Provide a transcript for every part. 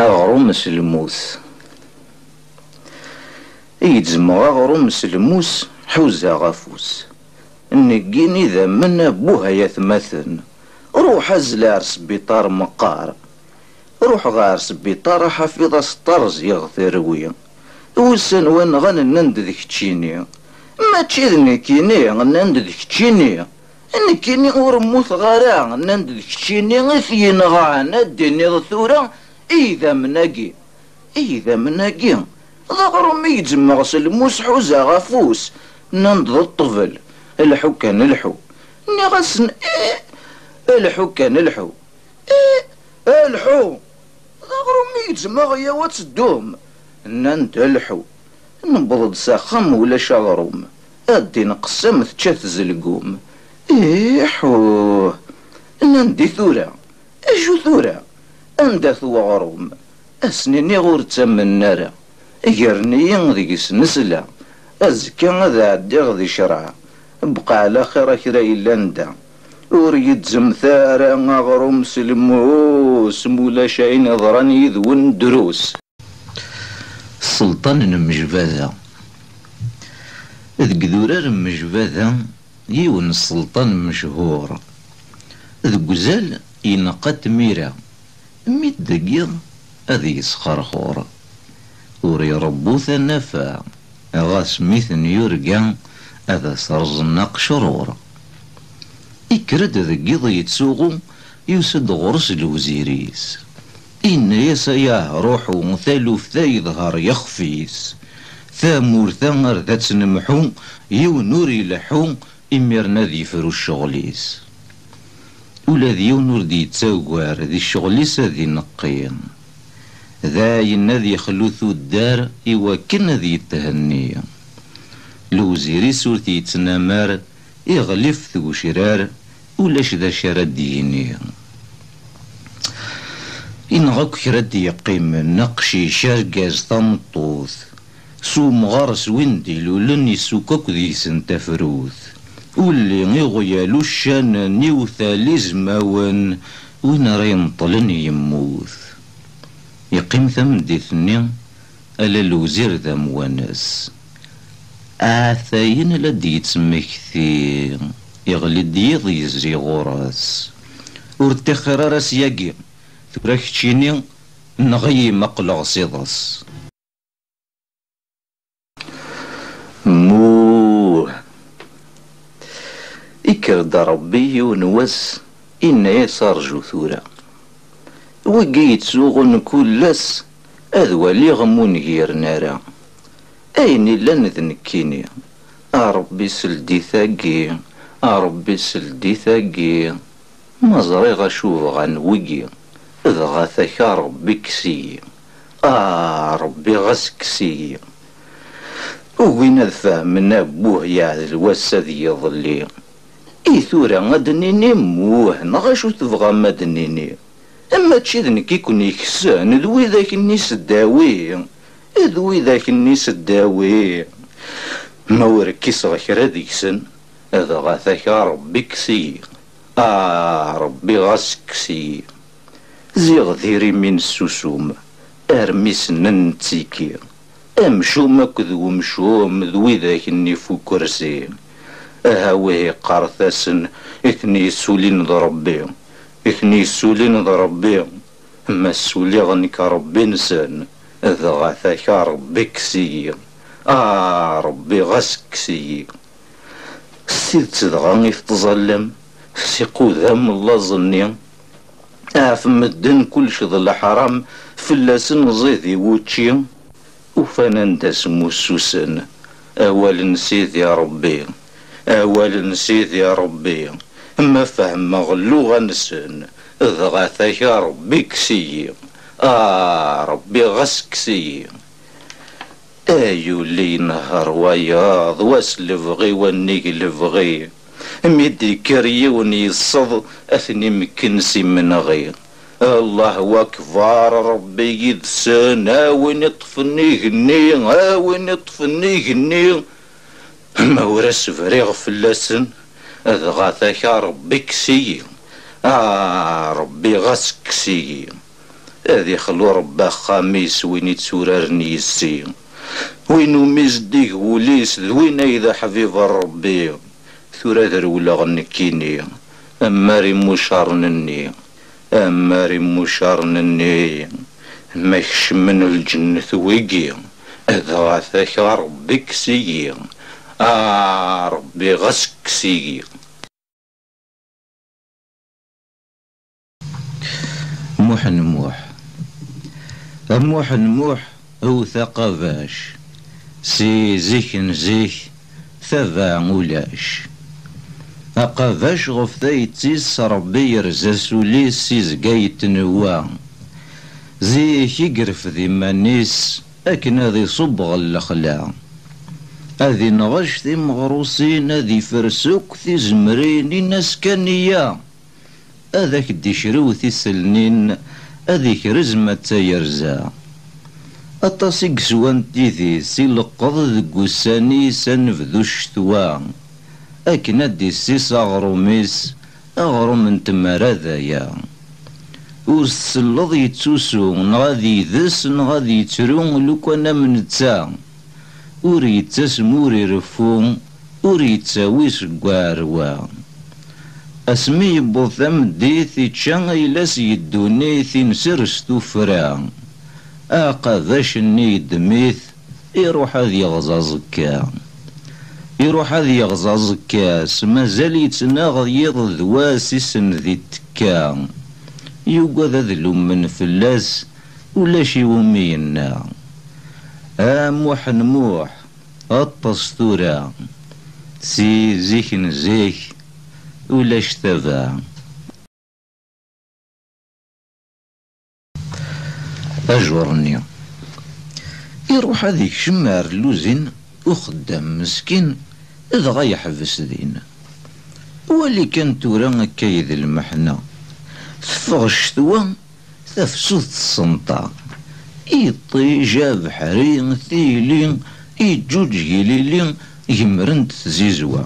أغرم سلموس يتزمغ أغرم سلموس حوزة غفوس نقيني ذا من بوها يثمثن روح أزلار سبيطار مقار روح غار سبيطار حفيظ سطرز يغثروي وسن وين غننند ذيك تشيني ما تشيذني كيني غننند ذيك تشيني نكيني ورموث غارا نند ذيك تشيني غثين غانا ديني ثورة إذا مناقي ضغرم يتزمغ سلموس حوزة غفوس ننض الطفل الحو كان الحو نغسن الحو كان الحو الحو ضغرم يتزمغ يا واتسدوم ننت الحو نبض ساخم ولا شغروم ادي نقسم تشات زلقوم حو نندي ثورة اجو ثورة اندث وغروم اسنيني غور تسمى النار يرني ذيك سنسلة ازكى ذا عدي غذي شرع بقى على خير كرا إلا ندا وريد زمثارا غروم سلموس مولا شاين ضراني ذون دروس السلطان المجباذة ذ قذورار المجباذة يون السلطان مشهور ذ قزال ينقات ميرا ميت دقيق هذي يسخرخور وري ربو ثنفا غاس ميثن يرقا هذا سرزناق شرور يكرد ذقيض يتسوغو يوسد غرس الوزيريس إن يساياه روحو مثالو فتا يظهر يخفيس ثامور ثمر ذات نمحو يونور يلحو إميرنا ذي فرو الشغليس ولا ذي يونور دي يتساوغوار ذي الشغليس ذي نقيم ذاين ذي خلوثو الدار إواكن ذي التهنية الوزيري سورتي يتنامار يغلف ذو شرار ولاش ذا شراد ديني إن غاك شراد يقيم نقشي شارقاز طمطوث سو مغارس ويندي لولن يسوكوك ذي سنتفروث واللي يغيالو الشان نيوثالي زماون وين راين طلن يموث يقيم ثمن ديثني ألا الوزير ذا موانس آثاين لدي يتسمى كثير يغلي ديض يزري غراس ورتخر راس ياقي ثوراك تشيني نغي مقلع صيدس موه إكرد ربي ونوس إن يسار جثورا وقيت سوغن كلس أذوالي غمون غير نارا أين إلا نذنكيني أربي سلدي ثاقي أربي سلدي ثاقي ما غشوف غن وقي إذ غاثك ربي كسي ربي غسكسي وين الفهم أبوه يا الوسا ذي يظلي ثورا غدنيني موه نغشو تبغى مدنيني أما تشيذن كيكون يكسان ذوي ذاك النيس الداوي ذوي ذاك النيس الداوي ما وركيس غير ديكسن هذا غاثك ربي كسي ربي غاسكسي زيغ ذيري من السوسوم ارميس ننتيكي امشوم كذو مشوم ذوي ذاك النيفو كرسي هاوي قارثاسن اثني سولين ضربي إثني سولين ضربي أما السولي غنك ربي نسان إذا غاثاك ربي كسي ربي غاسكسي سيد تدغاني في تظلم سيقو ذام الله ظني فمدن كلش ظل حرام فلاسن زيدي ووتشي وفانا نداس موسوسن أول نسيت يا ربي أول نسيت يا ربي ما فهم غلو غنسن إذ غاثاك ربي كسي ربي غسكسي اللي نهار وياض واسلف غي ونيك لفغي ميدي كريون يصد أثني مكنسي من غير الله أكبر ربي يدسن وين يطفني هني وين يطفني هني ما ورس فريغ فلاسن إذ غاثاك ربي كسي ربي غاسكسي هذي خلو رباه خاميس وين يتسورارني يسي وينو ميزديك وليس وين إذا حبيب ربي ثورة ذرولا غنكيني أماري مشارنني أماري مشارنني ما يخش من الجنة ويقي هذا غاثاك ربي كسيي ربي غسك كسيي. موح نموح موح نموح هو ثقافاش سي زيك نزيك ثبع مولاش أقافاش غفايتيس ربي يرزاس وليس سيزقايت نوا زيك يقرف ذي مانيس أكن هذي صبغ الأخلاق هذي نغش ذي مغروسين هذي فرسوك ذي زمرين الناس كانيا هذاك دي شروثي سلنين هذيك رزمة يرزا أطاسيك سوان تيذي سي لقض ذقوساني سنفذو الشتوا أكن هدي السيس أغروميس أغروم انتمارا ذايا وسلض يتسوسو نغادي ذس نغادي يترون لو كان من تا وري تسموري رفون وري تساويس قواروا اسمي يبوثم ديثي تشان إلاس يدونيثي نسرس توفرا أقاذاش دميث يروح هذي يغزازكا يروح هذي يغزازكا مازال يتناغ يض ذواسي سنذي تكا يوقظ ذلو من فلاس ولا شي ومينا موح نموح الطستورة سي زيك نزيك ولا اشتبع أجورني يروح هذيك شمار اللوزين وخدام مسكين إذا غيحبس دين واللي كان تورا كيد المحنة تفغ الشتوى تفسوث السنطة إيطي جاب حرين ثيلين إيجوج جيليلين يمرند تزيزوا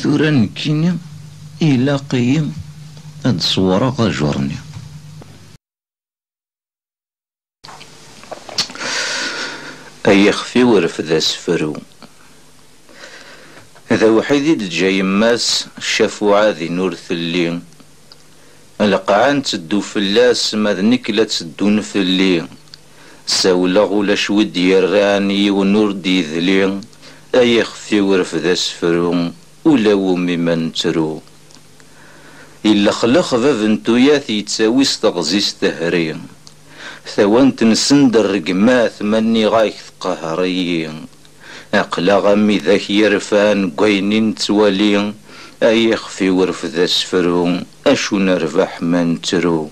ثورا نكيني إلا قيم هاد صورة غجرني أي خفي ورفد أسفرو هذا وحيد جاي ماس شافو عادي نور ثلين القاعان تدو فلاس ماذنك لا تدون فلين ساولا غولا شود يرغاني ونور دي ذلين أي خفي ورفد أسفرو ولا ومي من ترو إلا خلق بابنتويات يتساويس تغزيس تهرين ثوانت نسند الرقماث مني غايك قهريين أقلا غمي ذاك يرفان قوينين توالين أي خفي ورفد أسفرو أشو نربح من ترو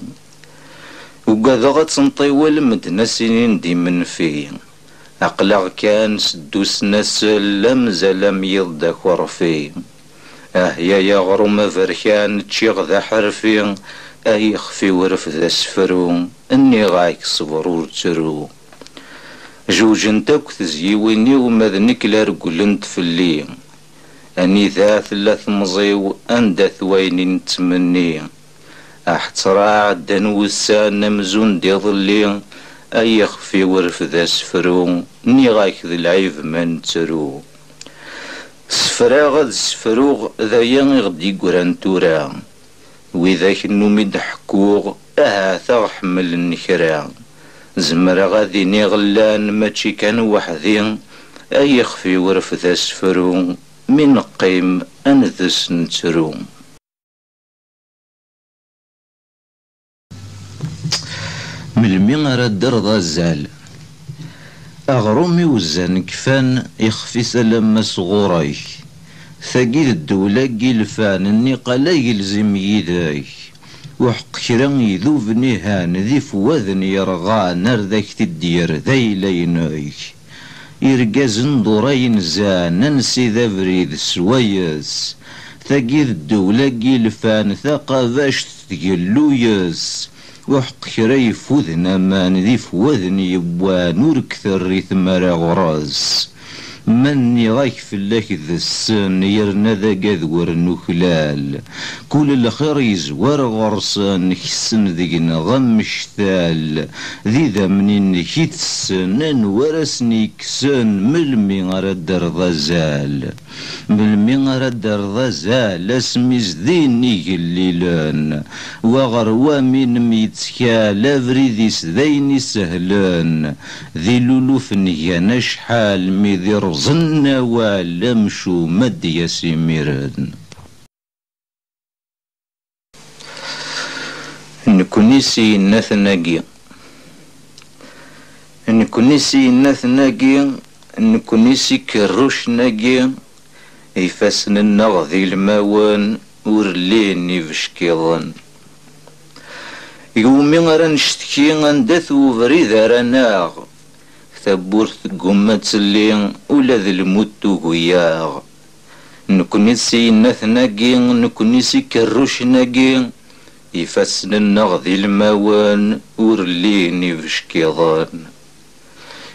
وقاذا غتنطي والمدنا سنين دي من فيه أقلق كان سدوس نسل لمزلم يضدك ورفي يا يغرم فركان تشيغ ذا حرفي أي خفي ورفد أسفرو أني غايك صبرور ترو جوج انتاك تزيويني ومذنك لارقلنت فلي أني ذا ثلاث مزيو أندا ثوين نتمني أحتراع دن وسان مزون دي ظلي أي خفي ورفد أسفرو ني غايك ذي العيب من ترو سفراغ سفروغ ذا يغدي قران تورا وذاك النومي دحكوغ ثغ حمل النكرا زمر غادي نغلان ماشي كان وحدي أي خفي ورفد أسفرو من قيم أنذس نترو من المين راد رضا زال أغرومي وزان كفان يخفي سلام صغوريك ثقيل الدولة قيلفان النقلا يلزم يدايك وحق كرا يذوبني هان ذي فواذن يرغى نار ذاك تدير ذي لينايك يرقازن دورين زان ننسي ذا بريد سويس ثقيل الدولة قيلفان ثقافاش تقلو يس وحق كرا يفوذنا مان ذي فواذن يبوان وركثر ثمارا غراز مني غايك فلاك ذا السن يرنا ذا قذور نخلال كل الخير يزور غرسان كسن ذينا غم شثال ذي ذا منين كيت السنان ورسني كسن ملمي غرد رضازال ملمي غرد رضازال اسمي زديني قليلان وغروا من ميتكال افريديس ذيني سهلان ذي لولوف نيانا شحال ميذي رزنا والمشو مد ياسميران نكونيسي ناثناقي نكونيسي ناثناقي نكونيسي كروش ناقي يفاسن النغذي الماوان ورليني بشكيضان يومي غير نشتكي غندث وبريد راناغ ثبورث قمة اللي ولا ذي الموت وياغ نكونيسي ناثناقي نكونيسي كروش ناقي يفسن النغذي الماوان ورليني بشكيضان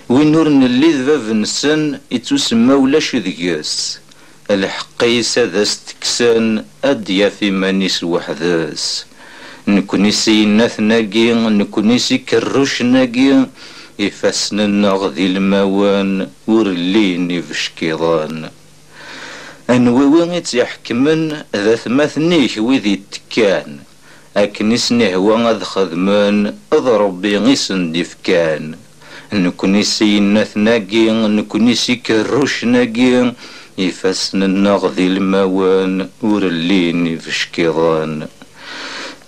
وين نورن اللي ذباب نسن يتسمى ولاش ذياس الحقيس هذا استكسان أديا في مانيس وحداس نكونيسي ناثناقي نكونيسي كروش ناقي يفسن النغذي الماوان ورليني بشكيضان أنوي يتيحكمن ذا ثماثنيك وذي التكان أكن يسنهوى غاد خدمان أضربي غيسن ديفكان نكونيسي ناثناقي نكونيسي كروش ناقي يفسن النغذي الماوان ورليني بشكيضان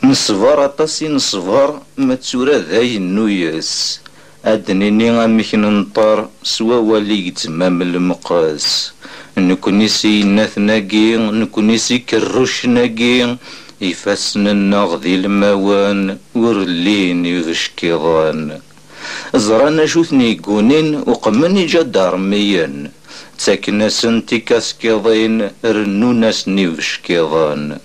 نصبر أطاسي نصبر ما تسورا ذاي النوياس أدنيني غامك ننطر سوا والي يتمام المقاس نكونيسي ناثناقي نكونيسي كروش ناقي يفسن النغذي الماوان ورليني غشكيضان زرانا شوثني قونين وقمني جدار ميان تاكنا سنتي كاسكيضين رنوناسني غشكيضان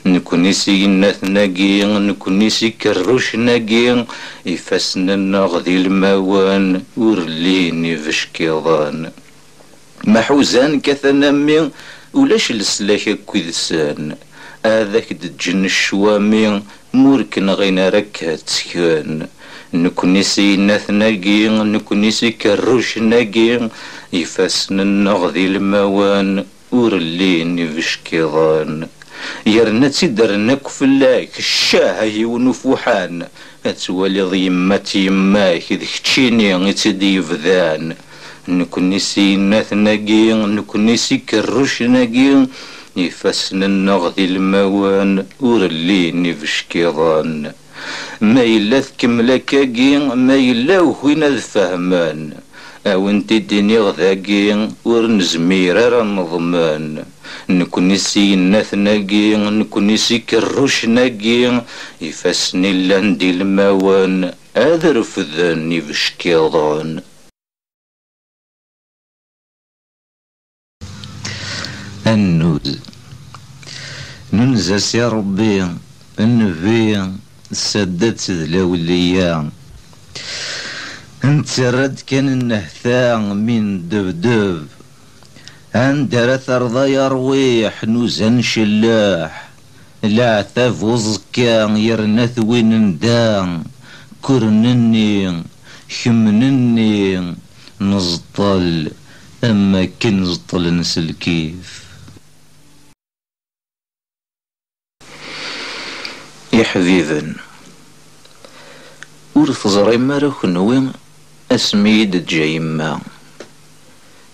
نكونيسي ناثناقي نكونيسي كروش ناقي يفسن النغذي الماوان ورليني غشكيضان محوزان كثنامي ولاش لسلاك كويدسان هذاك دجن الشوامي موركن غينا ركات سكان نكونيسي ناثناقي نكونيسي كروش ناقي يفسن النغذي الماوان ورليني بشكيضان يرنا تيدرناك فلاك الشاهي ونفوحان اتوالي ضيمات يماك ذيك تشيني تدي يفذان نكونيسي ناثناقي نكونيسي كروش ناقي يفسن النغذي الماوان ورليني بشكيضان ما يلا ثكملكاكي ما يلا وين ذ فهمان او انتي ديني غذاكي ورنزمير راه نضمان نكونيسي ناثناقي نكونيسي كروش ناقي يفسني لاندي الماوان هذا رفذاني بشكيضان النوز ننزس يا ربي النبي سدت ذلاوليا انت رد كان النهثا من دبدب اندر ثرضى يرويح نوزن شلاح لا ثفوزكا يرنث وين ندان كرنني خمنني نزطل اما كنزطل نسل كيف يا حبيبا ورث زري مارا كنوي اسميد جايما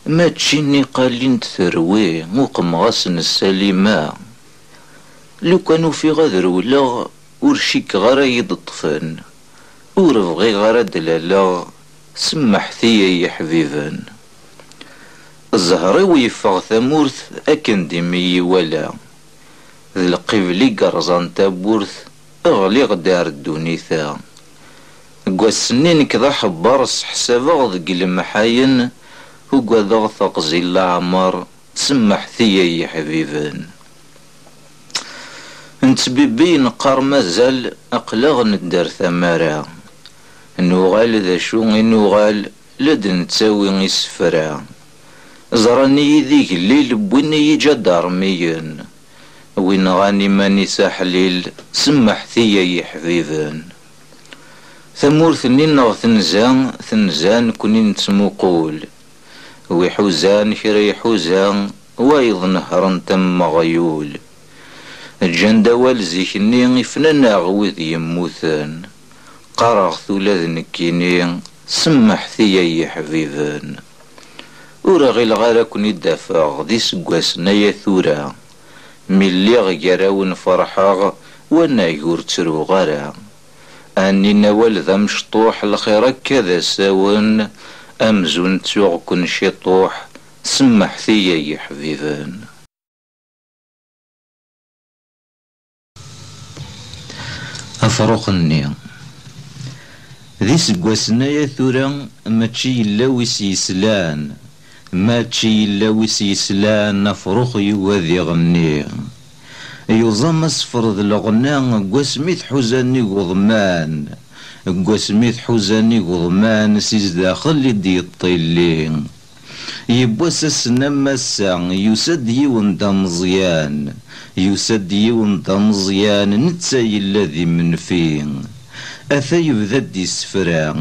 ما تشيني قالين تثروي وقمغاسن السليمة لو كانوا في غدر ولا ورشيك غرا يضطفن ورفغي غرا دلالا سمحتي يا حبيبا الزهري ويفغ ثمورث اكن ديمي ولا ذي القبلي قرزان تابورث اغلي غدار الدونيثا قواسنين كذا حبارس حسابا ذق المحاين وقذا ثقزي العمر سمحتي يا حبيبان انت بيبي نقار مازال اقلغ ندار ثمارا نوغال ذا شو نوغال لد نتساوي يسفرا زراني ذيك الليل بويني جدارميين، وين غاني ماني ساحليل سمح ثيا يحبيبان. ثمورثني نغ ثنزان كوني نتسموقول، ويحوزان كرا يحوزان وايض نهرا تم غيول. الجندا والزيكني يفنانا غوذ يموثان، قرغ ثولاذ نكيني سمح ثيا يحبيبان. ورغي الغالا كوني دافاغ دي سقواسنا يا ثورا، ملي غيراون فرحاغ وانا يور ترو غارا. اني نوال ذا مشطوح الخير كذا ساون، امزون تسوغ كن شطوح سمح ثيا يا حبيبان. افروقني ذي سقواسنا يا ثورا ماشي الا ويس يسلان، ماشي الا ويس يسلان افروخ يوذي غني. يوظم اصفر ذ الغنى قواسميت حوزاني غضمان، قواسميت حوزاني غضمان سيز داخل لدي الطيلين. يبواس السنام مسا يسد يون دا مزيان، يسد يون دا مزيان نتساي الذي من فين. أثا يبدا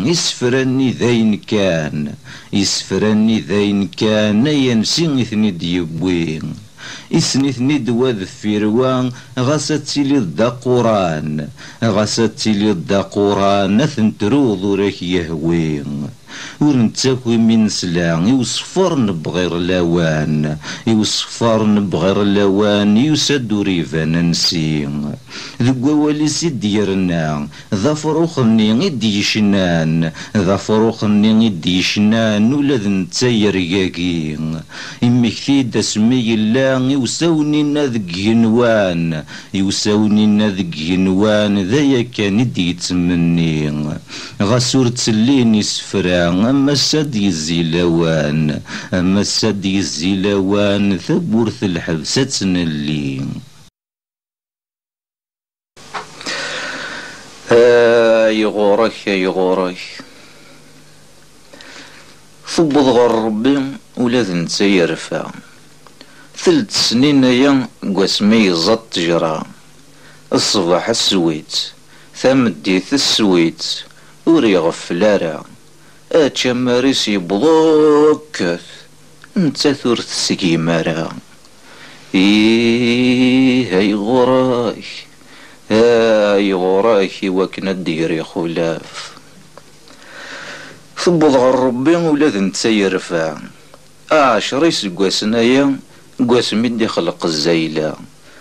يسفراني ذاين كان، يسفراني ذاين كان ينسي إثني ديبوين. إثني دواد فيروان غاسات تيلي دا قران، غاسات تيلي دا قران أثنتروض وراك يهوين. ورنتاكوي من سلان يوصفر نبغير لوان، يوصفر نبغير لوان يسد ريفان نسين. ذو والي سيديرنا ذا فروخني ديشنان، ذا فروخني ديشنان ولاد نتاير ياكين. إمكتي داسمي الله يوساوني ذك جنوان، يوساوني ذك جنوان ذايا كان ديتمني. غاسور تسليني سفران أما السد يزيلوان، أما السد يزيلوان ثبورث الحبسة نلي. يغورك يغورك ثبض غر ربي ولاد نتايا رفا. 3 سنين يا قاسمي زط جرا، الصباح السويت ثمديت السويت وري غفلارا. اتشا ماريس يبضوكت نتا ثورت السكيمارا. هاي غراك هاي غراك وكنا ديري خلاف. ثبض غر ربي ولاد نتايا رفا. 10 سقواسنايا قواسمي دي خلق الزايلة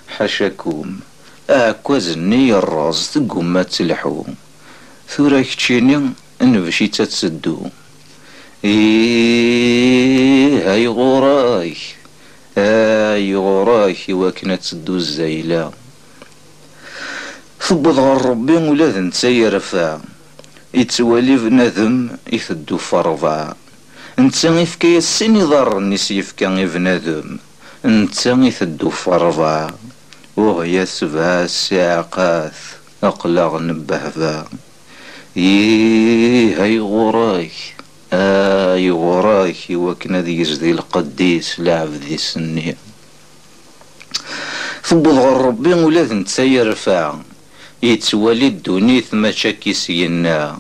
حاشاكم. كوازني الراس تقوم ما تلحو، ثورا كتشيني نبشي تتسدو. هاي غراك هاي غراك وكنا تسدو الزايلة. ثبض غر ربي ولاد نتايا رفا. يتوالي بنادم يثدو فرضا، نتا يفكا السن ضر الناس يفكا بنادم، نتا يثدو فرضا. وهي 7 ساعات أقلغ نبهبا. هاي غراك هاي غراك وكنا ذي يزدي القديس لعب ذي السنية. ثبض غر ربي ولاد نتايا رفا. يتوالي الدونيث ما شاكي سينا.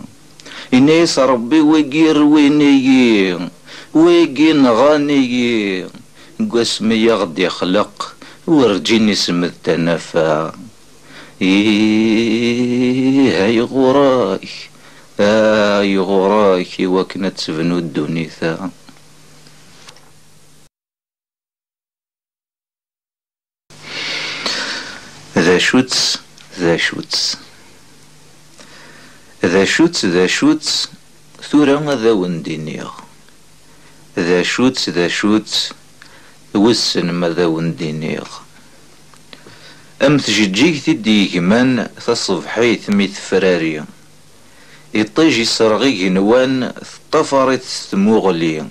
إنايس ربي ويقير وينيي ويقي نغانيي. قاسمي يغد يخلق ورجيني سمد تنفا. هاي غراك هاي غراك وكنا تسفنو الدونيثا. ذا شوتس ذا شوتس ذا شوتس ذا شوتس ثورا ذا وندينيغ. ذا شوتس ذا شوتس وسن ما ذا وندينيغ. أم تجيك تدي كمان تصبحيت ميت فراري. يطيجي سرغي نوان طفرت ثموغلي.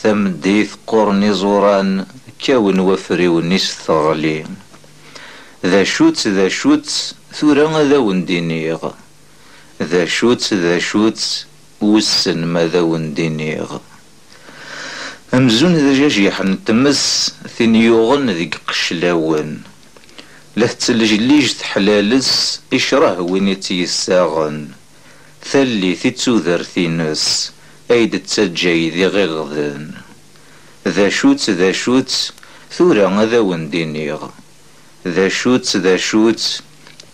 ثمديث قرني زوران كاون وفري ونيس ثغلي. ذا شوتس ذا شوتس ثورا ذا وندينيغ. ذا شوتس ذا شوتس وسن ما ذا وندينيغ. أمزون ذا جاجيح نتمس ثين يوغن ذيك قشلاون لا تلجليج تحلالس إشراه وين يتيساغن ثلي تتوذر ثينس أيد تسجي ذي غغذن ذا شوت ثورا ذا وندينيغ ذا شوت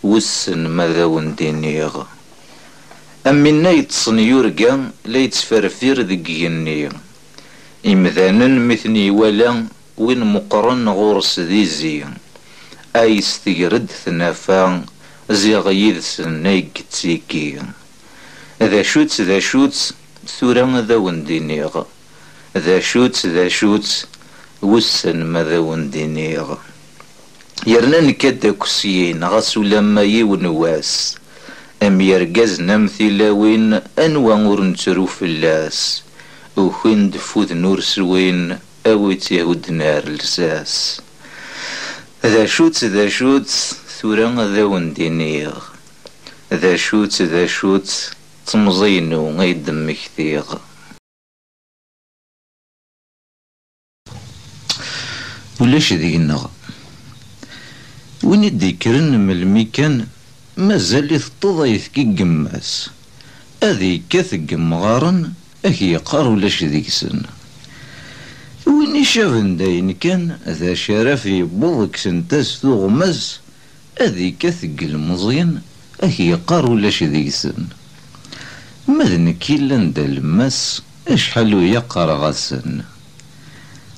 وسن ماذا وندينيغ أمنا يتصن يورقا لا يتفرفير ذيك يني إمذانا مثني ولا وين مقرن غورس ذي زي أي استيرد ثنافا زيغ يذسن نيك تيكي ذا شوت ثورا ذا وندينيغ ذا شوت وسن ماذا وندينيغ يرنا نكاد كسيين غاسو لما يونواس أم يرقزنا مثلاوين أنوا ورنترو فلاس وخين دفوذ نور سوين أويت يهود نار لساس ذا شوت ثورا ذا وندينيغ ذا شوت تمزينو غيد مكثيغ ولاش ذينا وين يديكرن من الميكان مازال يثطضيث كي قماس اذي كاث قمغارن اكي يقار ولاش ذيك سن وين يشافن داين كان ذا شرف يبوضك سنتاس ثغمز اذي كاث المزين اكي يقار ولاش ذيك سن ماذن كيلان دا الماس اشحالو يقار غاسن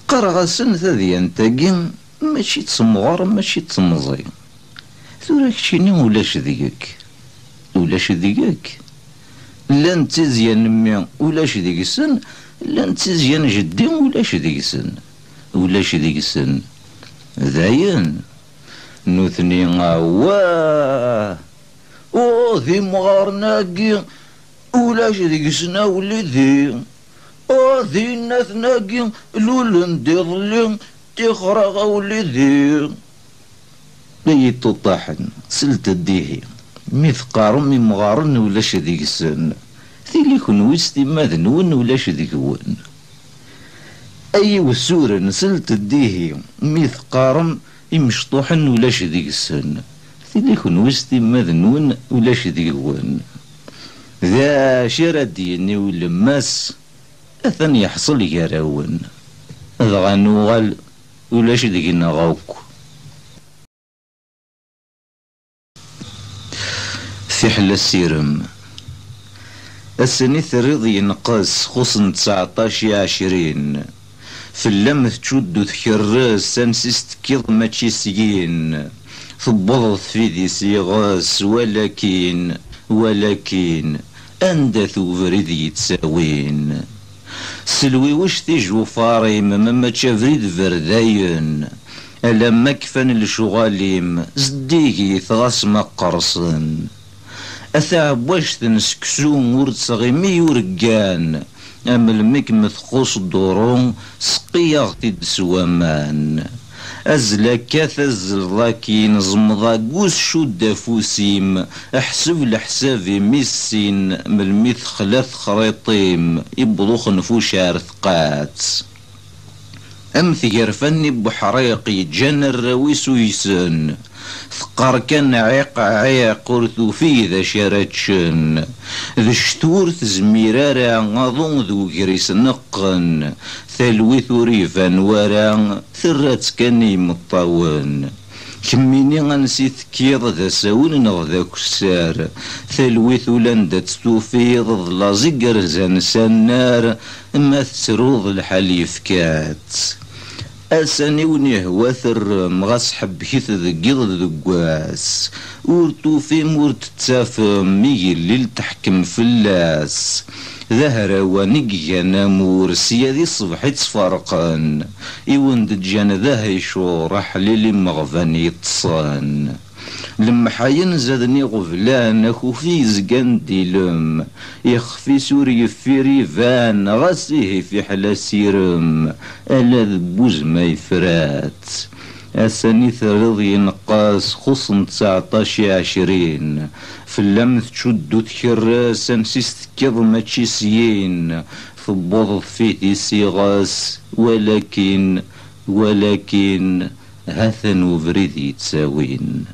قرغاسن ثذي انتاقين ماشي تسمغار ماشي تسمزي ثورا كشيني ولاش ذيك لان تزيان مي ولاش ذيك السن لان تزيان جدي ولاش ذيك السن ذاين نوثني واه او ذي مغارناكي ولاش ذيك السن وليدي او ذي الناس ناقي لولن ديضلين تخرغ وليدي ليتو طاحن سلت الديهي ميثقارن مي مغارن ولاش ذيك السن ثيلي كون ويستي ماذن ون ولاش ذيك ون اي وسورن سلت الديهي ميثقارن يمشطوحن ولاش ذيك السن ثيلي كون ويستي ماذن ون ولاش ذيك ون ذا شرديني ولماس أثن يحصل يراون ذغا نوغل ولاش ذيكنا غاوك في حل السيرم السنة ثريض ينقص خصن 19 في اللم تشد تكرس سنسيست كيض ماتشي سيين ثبضت في ذي سيغاس ولكن أندث فريد يتساوين سلوي وش تيجو فاريم مما تشافريد فرداين ألا مكفن الشغاليم زديكي ثغاس مقرصن أثعب واش تنسكسو ورد صغيمي ورقان أما الميك مثقوص الدورون سقيا غتيد سوامان أزلا كاث الزرضاكي نزمضا قوس شو دافوسيم أحسب لحسابي ميسين من الميث خلاث خريطيم يبضوخ نفوش عرثقات أم ثقرفني بحريقي جن الرويس ويسن ثقار كان عيق ورثو في ذا شارتشن ذا شتور تزميرارا غاضون ذو جريس نقن ثلوي ثوريفان ورا ثرات كاني مطاون كميني غنسي ثكيض ذا ساون نغذا كسار ثلوي ثولان تستوفيض ظلا زقر زان سنار ما تسروض الحليف كات أساني ونهوى ثرم غاسحب كيث ذقيض ذقواس ورتو في مورت تافم ميجي الليل تحكم فلاس ظهر ونقيا نامور سيادي الصبح يتفارقن يوند جان ذا يشور حليلي مغفان يتصان لما حين زادني غفلان اخو في زقان ديلم يخفي سوري في ريفان غسيه في حلا سيرم الا ذبوز ما يفرات أساني ثرض ينقاس خصن 19 في اللم تشدو تكراس نسيست كيض ماتشي سيين ثبوض في سيغاس، ولكن هاثن وبريد يتساوين.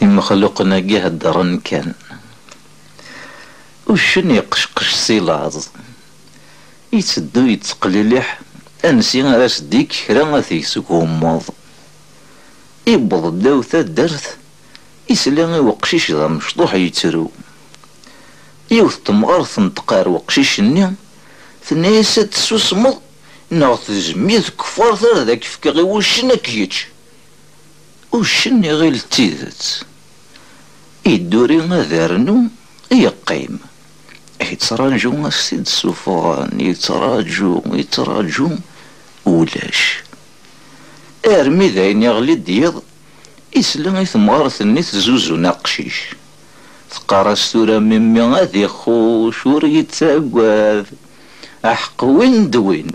إما خلقنا جه الدرن كان وشن يقشقش سيلاز يتسدو يتقللح أنسي راس ديك كرا ثيسك غماض يبض داوثا درث يسلا وقشيش ذا مشطوح يترو يوث تمغرث نتقار وقشيش-ني ثنيسة تسوسمض ناغ تزميث كفار ثار ذاك فكاغي وشن كيتش وشن غير التيذت يدوري غادرنو يقيم يتراجو السيد السوفان يتراجو ولاش ارمي ذاين يغلي ديض يسلم ثمغرث-ني تزوزو ناقشيش تقرا السورة ممي غادي خوش ور يتساقواذ احق وين دوين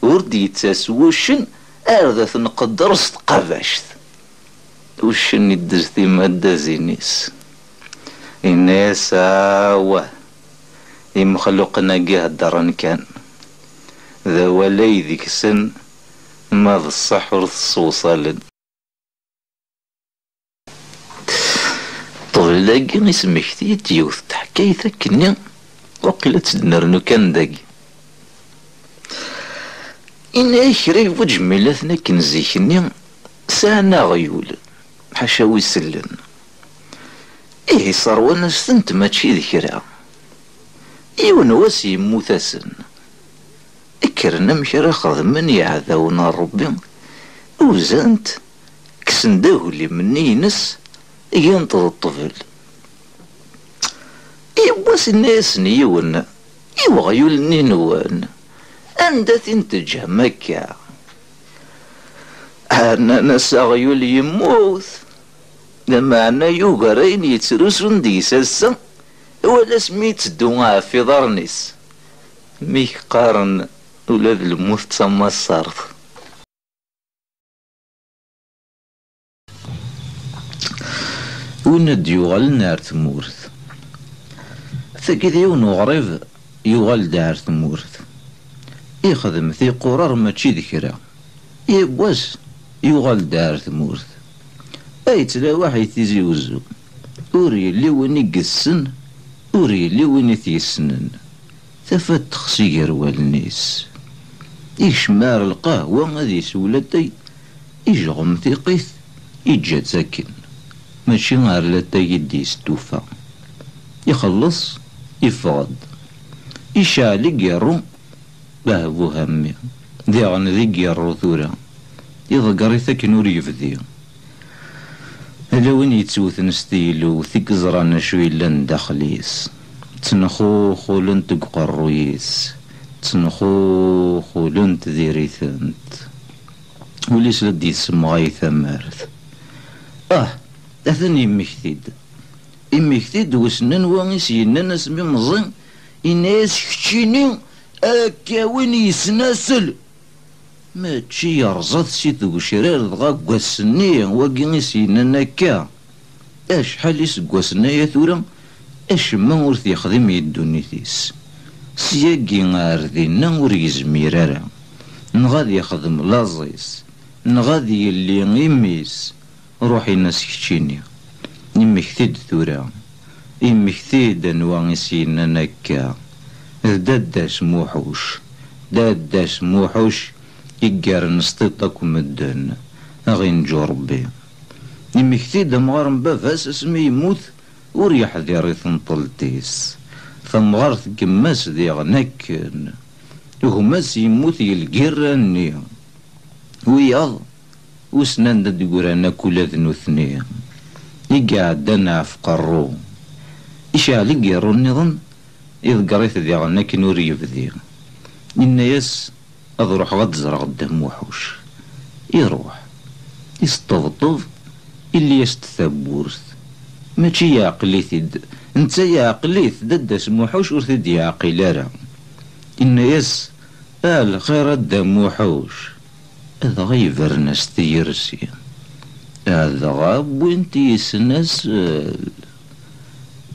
ورد يتسوشن ارذا نقدر ستقافشت وشن يدزتي مادة زينيس الناس واه يمخلقنا جه الدرن كان ذا ولي ذيك سن ما بالصحر الصوصال طول لاقي اسمك تيوث تحكايتك كني وقيلة تدنرنو كان داقي إنا يكري وجميلاتنا كنزيكني سانا غيول حاشا ويسلن إيه صار وانا ستنت ماشي ذكرى إيون واس يموتاسن اكرنا مكرا خدمن يعذاونا ربي وزانت كسن داولي مني نس ينطض الطفل يواس الناس نيون يوغيول نينوان أندا تنتج مكة أنا نسا غيول يموت لمعنى يوغرين يترسون ديساسا ولا سميت الدعاء في ضرنيس ميك قارن ولاد الموت تسمى الصرف وند يوغل نار تمورث ثقيد يونو غريب يوغل دار تمورث يخدم في قرار ماشي ذكرى يبواس يوغل دار تمورث اي تلاواح يتيزي وزو وري اللي وين يقسن وري اللي وين يتيسنن ثفت تخسير والنيس يشمار القهوة غادي يسولتي يجغم ثقيث يجات ساكن ماشي غير لتا يدي ستوفا يخلص يفغد يشعل يقرو بهبو همي ديغن ذي يقرو ثورا يضقري ثاكن ور يفدي هلا وين يتسوث نستيلو ثيك زرانا شوي لن داخليس تنخوخ ولن تقرويس تنخوخ ولن تذيريثنت وليس لدي يسمى ثمارث أثني إمكتيد وسنن وانيس ينن اسمي مزن إناس كتشيني أكا وين يسناسل ما تشي يرزط سيد وشرار دغا قواسني واقينيس ينن أكا أشحال يسقواسنا يا ثورا أش ما ورث يخدم يدونيتيس سياقي غاردينا ور يزميرارا نغادي يخدم لازيس نغادي يلي غيميس روحي ناس كتشيني يمكتيد ثورا يمكتيد انواع سينا نكا داداش موحوش يقار نسطيطك مدن غي نجو ربي يمكتيد مغارم بافاس اسمي يموت ور يحذر يثنطلتيس فمغارث كماس دي غنكن وهماس يموت يلقيراني وياض وسنان دا ديقورانا كولا ذنو ثنين يقعد نعف قرو يشعل يقيرو النظام إذ قريت ذي غناك نور يبذي إن ياس أضروح غتزرع قدام وحوش يروح يستطف اللي يستثبورث ماشي يعقليث انت يعقليث دداس موحوش ورث يعقل راه إن ياس الخير قدام وحوش هذا غيبر ناس تيرسي هذا غاب وانت يسنسل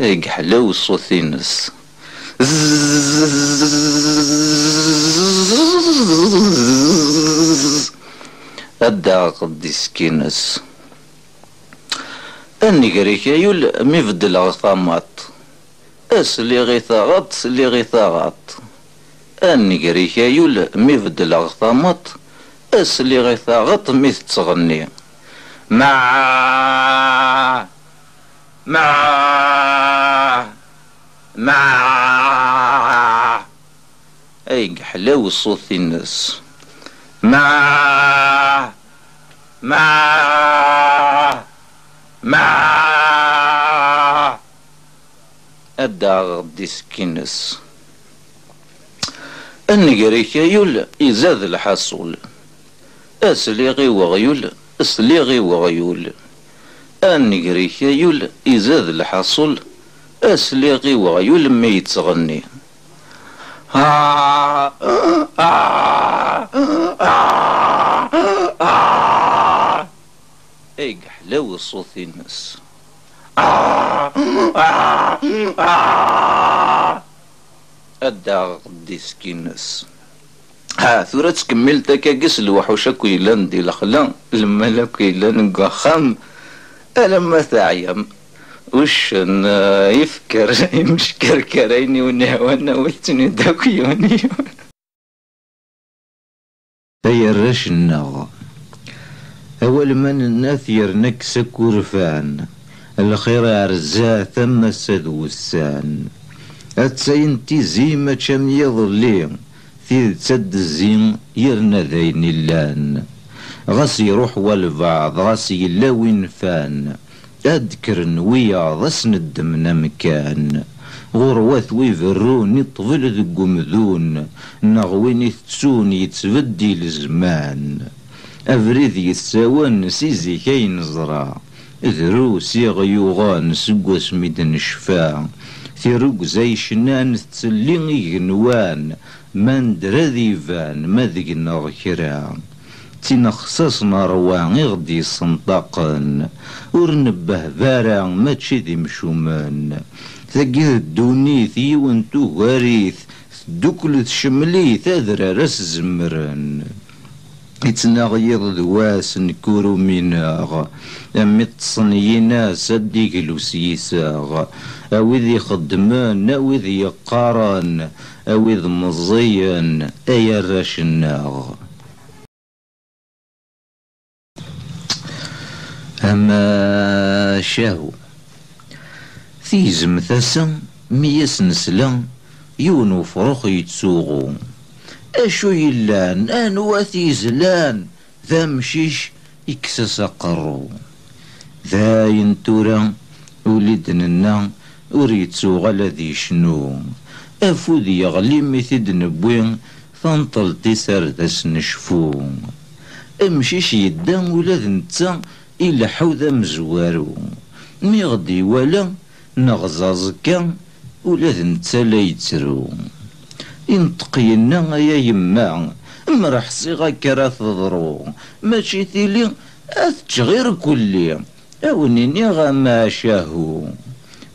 اي حلاو الصوت-ينس. أدى قديس كينس أني قريك يول ميفدل غطامات أسلي غيثاغط سلي غيثاغط أني قريك يول ميفدل غطامات أسلي غيثاغط ميث تغني مع أي حلاو الصوت-ينس مع أدى غديس كينس أني قريك يول إزاد الحصول أسليغي وغيول أسليغي وغيول أني قريك يول إزاد الحصول أسليغي وغيول ما يتغني اي حلاو الصوت-ينس أدى قديس كينس. ثورة تكمل تكاكس الوحوش كويلان دي الخلا لما لا كويلان نقخام لما تعيم وش يفكر مش كركريني ونهوانا ويتني داكيوني هيا الرشنا أول من الناثير نكسك ورفان الخير عرزاه ثم السدوسان أتسينتي زيمة شم يظلي في تسد الزين يرنا ذين اللان غاس يروح والبعض غاس يلاوين فان أذكر نويا ضسن الدم مكان غروات ويفرون يطفل ذق مذون نغوين يتسون يتبدي الزمان أفريد يتساوان سيزي كي نزرع ذروس يغيوغان سقوس ميدن شفاع ثيروق زي شنان تسلين يغنوان من درذي فان مذق نغكرا تنخصصنا روان يغدي صنطاقن ورنبه بارع ما تشذي مشومان ثقيث الدونيث يوانتو غاريث دوكلت شمليث أذرى راس زمرن يتناغيض ذواس نكورو ميناغ أمي تصنينا سديك لوسيساغ أوذ يخدمان أوذ يقارن أوذ مزيان أي الراشناغ أما شاهو ثيزم ثاسا مياس نسلا يونو فروخ يتسوغو اشو يلان انواتي زلان ذا مشيش يكسس قرو ذاين تورا ولدنا وريتسو غلذي شنو افود يغلي ميثيد نبوين ثنطلتي سردس نشفو امشيش يدان ولاد نتا إلا حوذا مزوارو مي غدي ولا نغزاز كان ولاد نتا لا يترو ينطقينا يا يما مرح صيغة كرا تضرو ماشي تيلي أتشغير كلي أونيني غما شاهو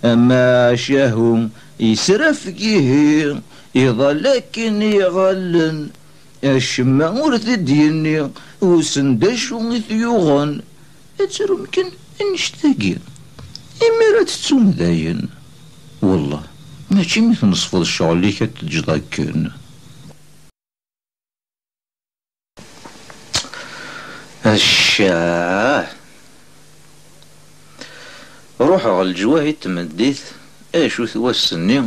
أما شاهو يسرف كيه إذا لكن يغلن الشما ورث ديني وسندش ومثيوغن أتسر يمكن نشتاقي إميرا تتسوم داين والله ماشي مثل نصف الشغل اللي كتجدكن الشاه روح على الجواهي تمديت اشو توسني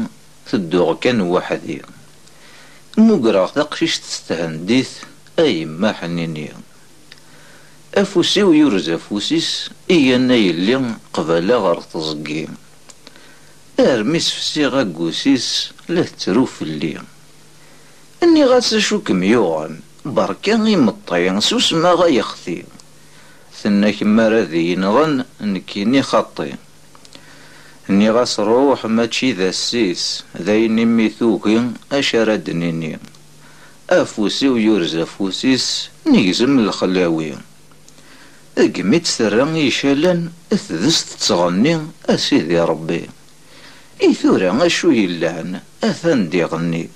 تدوغ كان وحدي مقرا تقشيش تستهنديت اي ما حنيني افوسي ويرز افوسيس ايانا يلي قبل غير تزقي ارميس في صيغة قوسيس لا تروف اللي اني غاس اشوك ميوغن بركا يمطين سوس ما غيخثي ثناك راذي ينغن نكيني خطي اني غاس روح ماشي ذا السيس ذاين ميثوكي اشاردنيني افوسي ويرز افوسيس نيزم الخلاوي اقميت سرا يشالن اثذست تغني اسيدي ربي إثورا اشو يلان اثن ديغني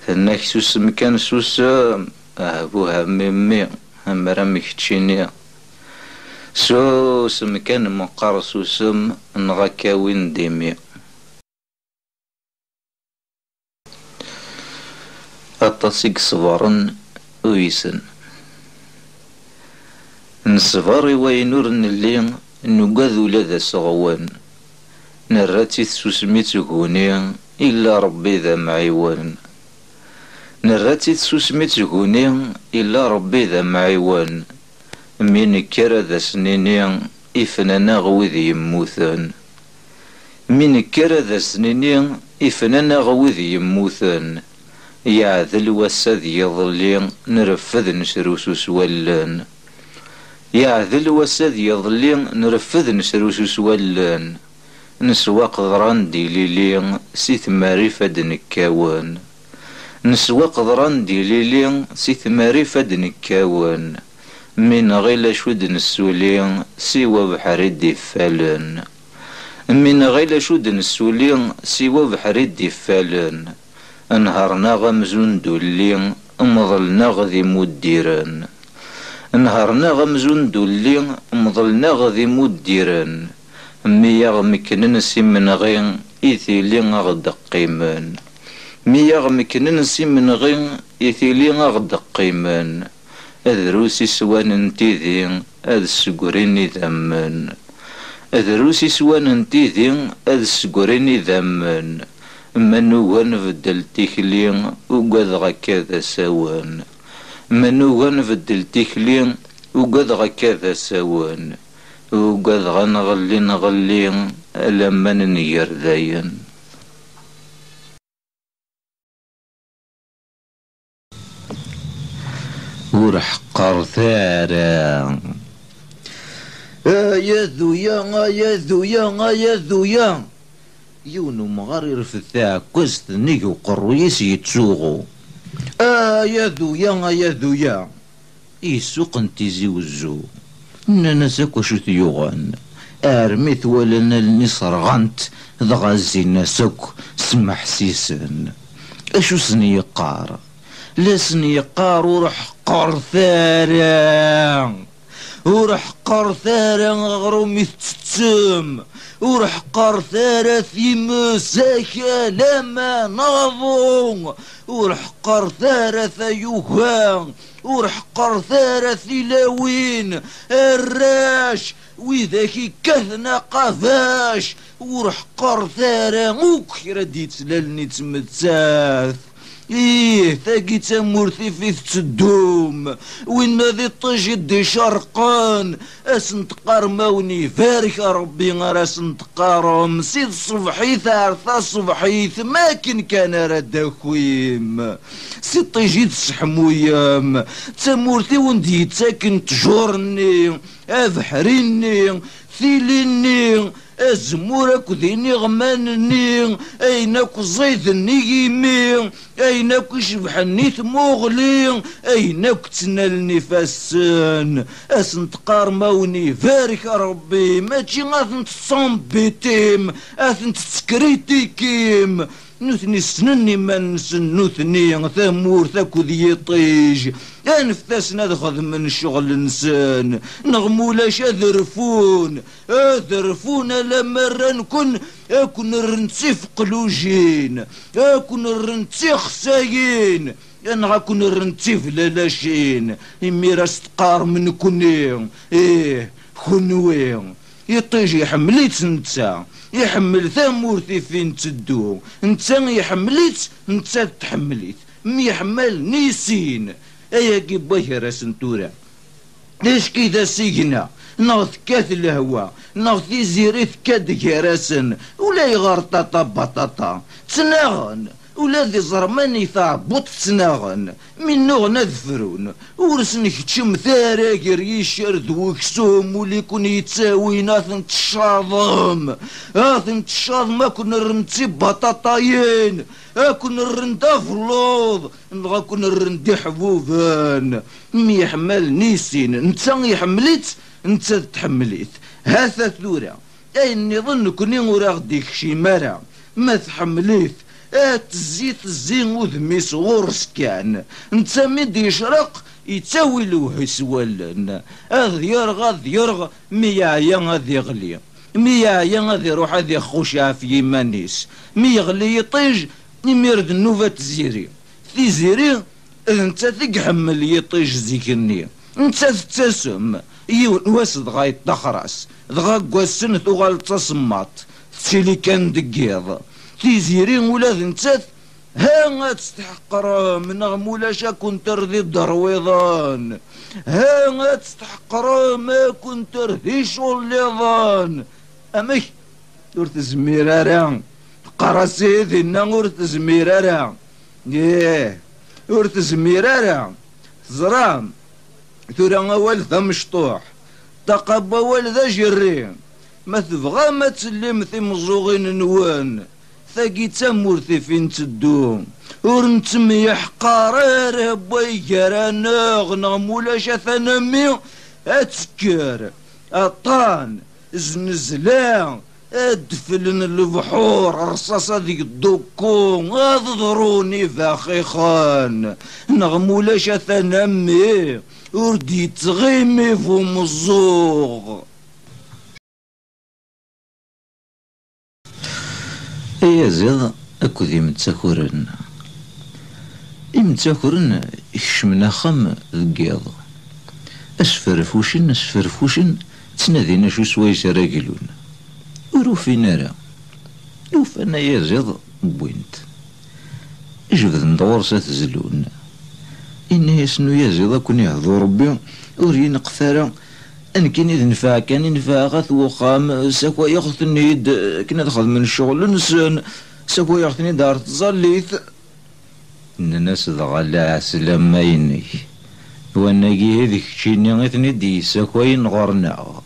ثناك سوسم كان سوسم ابوها ميمي همرا مكتشيني سوسم كان مقار سوسم نغاكاوين ديمي التصيق صبارن ويسن نصبري وينور اللي نقاذ ولاد صغوان نراتي تسوسميت هوني إلا ربي ذا معيوان نراتي تسوسميت هوني إلا ربي ذا معيوان من كرا ذا سنيني إفنانا غوذ يموثان من كرا ذا سنيني إفنانا غوذ يموثان يعذل وساد يظلي نرفذ نسروسوس ولان يعذل وساد يظلي نرفذ نسروسوس ولان نسواق ضران ديليلي سيث معرفة نكاوان نسواق ضران ديليلي سيث معرفة نكاوان من غير شود نسولي سوى بحر الدفالن من غير شود نسولي سوى بحر الدفالن انهارنا غمزون دولي مظلنا غذي مديران انهارنا غمزون دولي مظلنا غذي مديران مياغ مكنن سيمن غين إثيلي غد قيمان مياغ مكنن سيمن غين إثيلي غد قيمان أذروسي سوان انتيذين أذ السقريني ذمن أذروسي سوان انتيذين أذ السقريني ذمن منو غنفدل تيكلين وقد غكذا سوان منو غنفدل تيكلين وقد غكذا سوان وقد نغلي لما نير ذاين ورح قرثارا يا ذويا يا ذويا يا ذويا يونو مغرر في الثاع كوست نيجو قرويس يتسوغو يا ذويا يا ذويا يسوق انتزي وزو نانا ساكو شو ثيوغان ارميت ولنا النصر غنت ضغازينا ساكو سمح سيسن اشو سنيقار لا سنيقار ورح قرثارا ورح قرثارا غرومي تتم ورح قرثارا في مساكا لما نغضو ورح قرثارا ثيوغان ورح قرثارة ثلاوين الراش وذاك كهنا قفاش ورح قرثارة موك رديت للني تمتاث إيه ثاقي تمورثي في تدوم وين ذي الطجد دي شرقان أسن تقارموني فارك ربي غير أسن تقارم سيد صبحيث عرثا صبحيث ما كان راد خويم سيد طيجيت سحمويام تمورثي وندي تاكن تجورني أبحريني ثيليني أزمورك ذيني غمانني أينك زيدني يمي أينك شبحني ثموغلي أينك تنالني فاسن أسن تقارموني فارك ربي ماشي غاثن تصنبيتيم أثن تسكريتي كيم نوثني سنني ما نسن نوثني ثمور ثاكو ذي طيج انفتسنا دخذ من الشغل نسان نغمولاش اذرفون لما رنكن اكون رنتي في قلوجين اكون رنتي خساين انا غاكون رنتي في لالاشين امي راس تقار من كوني ايه خنوين يطيجي يحمليت نتا يحمل ثامورتي فين تدو نتا يحمليت نتا تحمليت مي يحمل نيسين ايا كي باهي راس نتورا ليش كيدا سيقنا ناغ ثكات الهوا ناغ تيزيري ثكات كراسن ولا يغار طاطا بطاطا تناغن ولا ذي زرماني ثعبط تناغن من نوغ نذفرون ورسن كتشم ثاراكر يشرد وكسوم ولي كون يتساوين اثن تشاظم اكون رنتي بطاطاين اكون رندا فلوض نبغى كون رندي حبوبان مي يحمل نيسين نتا يحمليت نتا تحمليت هذا ثورة اين نظن كوني ورا غديك شي مرة ما تحمليت تزيت الزين وذمي صغورس كان نتا ميد يشرق يتاوي له سوالن اذ يرغ مي عيا غادي يغلي مي عيا غادي يروح غادي يخوش في يمانيس مي يغلي يطيج يميرد النوفة تزيري في زيري انت تقحمل يطيج زيكني انت تتسم يون واسد غاية تخرس دغا قواسن ثغال تصمات تشيلي كان دقيض في زيري ولاد انت ها غاتستحقر من غمولاش كنت رضي الدرويضان ها غاتستحقر ما كنت رضي شوليضان امك ورت زميرارا قراسيد إنا ورت زميرارا إيه ورت زميرارا زرام ثورا أول ذا مشطوح تقبى والذا جرين ما تبغى ما تسلم في مزوغين نوان ثاقي تمورثي فين تدوم ورنتم يحقار بوي جرانا غنغمولاش ثنمي اتسكر اطان زنزلان ادفلن البحور رصاصة ديك الدكون اضروني فاخي خان نغمولاش ثنمي وردي تغيمي فم الزوغ يا زيض اكو ذي متساكورن يمتساكورن يكشمنا خم ذقيض اسفرفوشن تنادينا شو سوايش راقلون وروفينا راه لوف انا يا زيض بوينت اجبد ندور ساتزلون إن يسنو يا زيض كون يهضو ربي ورين قثارا ان كان ينفع كان ينفع غاث وخام ساكوا ياخذني يد كنا دخل من الشغل نسان ساكوا ياخذني دار تزليت ان الناس ضغلا سلام ما يني وانا كي هذيك شيني غيثني دي ساكوا ينغرنا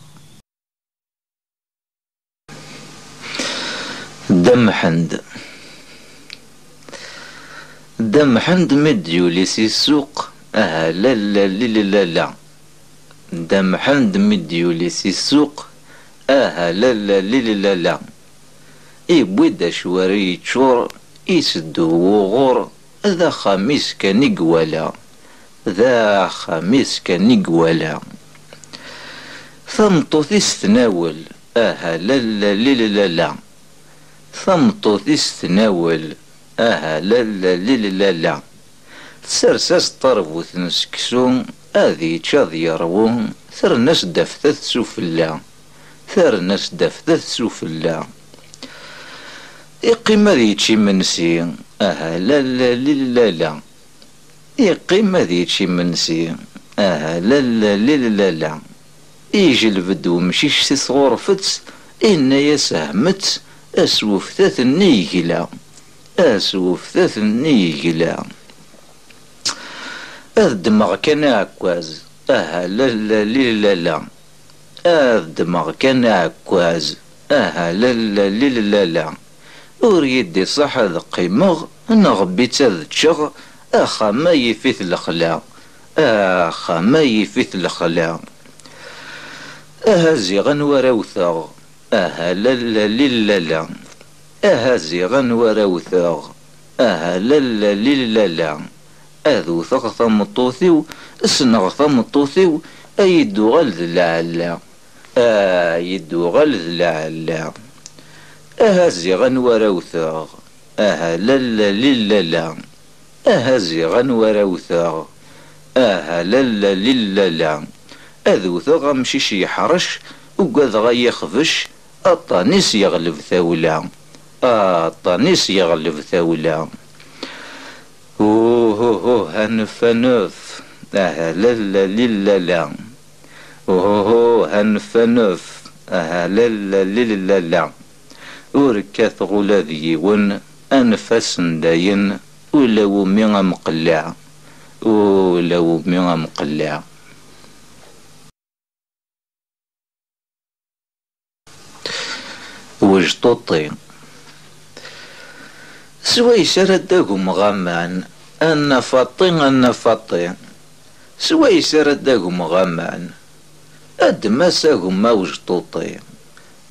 دم حند مديولي سي السوق لا لا لا لا لا دم حند مديولي سي السوق لا لا لا لا لا يبويدا شواري تشور يسدو وغور ذا خميس كان يقوالا ثمطوثي ستناول لا لا لا لا لا ثمطوثي ستناول لا لا لا لا تسرساس طربوث نسكسون هذي تشاذ يروون ثر الناس دفتث سفلا يقيم هذي تشي منسي لا لا لا لا يقيم هذي تشي منسي. لا لا لا لا يجي البدو مشيش سي صغرفت إن يسهمت أسوفتات النيجلا أسوفتات النيجلا الدماغ كان عكواز. لا لا لا لا الدماغ كان عكواز. لا لا لا لا أريد صح هذا قيمغ نغبيت هذا تشغ أخا ما يفيث الأخلاق. أخا ما يفيث الأخلاق أهزيغا وراوثاغ. لا لا لا لا أهزيغا وراوثاغ. لا لا لا لا أذو ثغ ثمطوثيو اسنغ ثمطوثيو أيدو غلذ العلا. أيدو غلذ العلا أهزيغا وراوثاغ. لا لا لا لا أهزيغا وراوثاغ. لا لا لا لا أذو ثغ مشيش يحرش وقاذ غيخفش الطانيس يغلب ثاولا. الطانيس يغلب ثاولا. اوه هنف هنف. لا لا لا لا اوه هنف هنف. لا لا لا لا وركات غلاذي ون أنفاس داين ولو ميغا مقلع. ولو ميغا مقلع. وجطوطي سويس رداكم غمان أن فطين سويس رداكم غمان أدمساكم أوجطوطي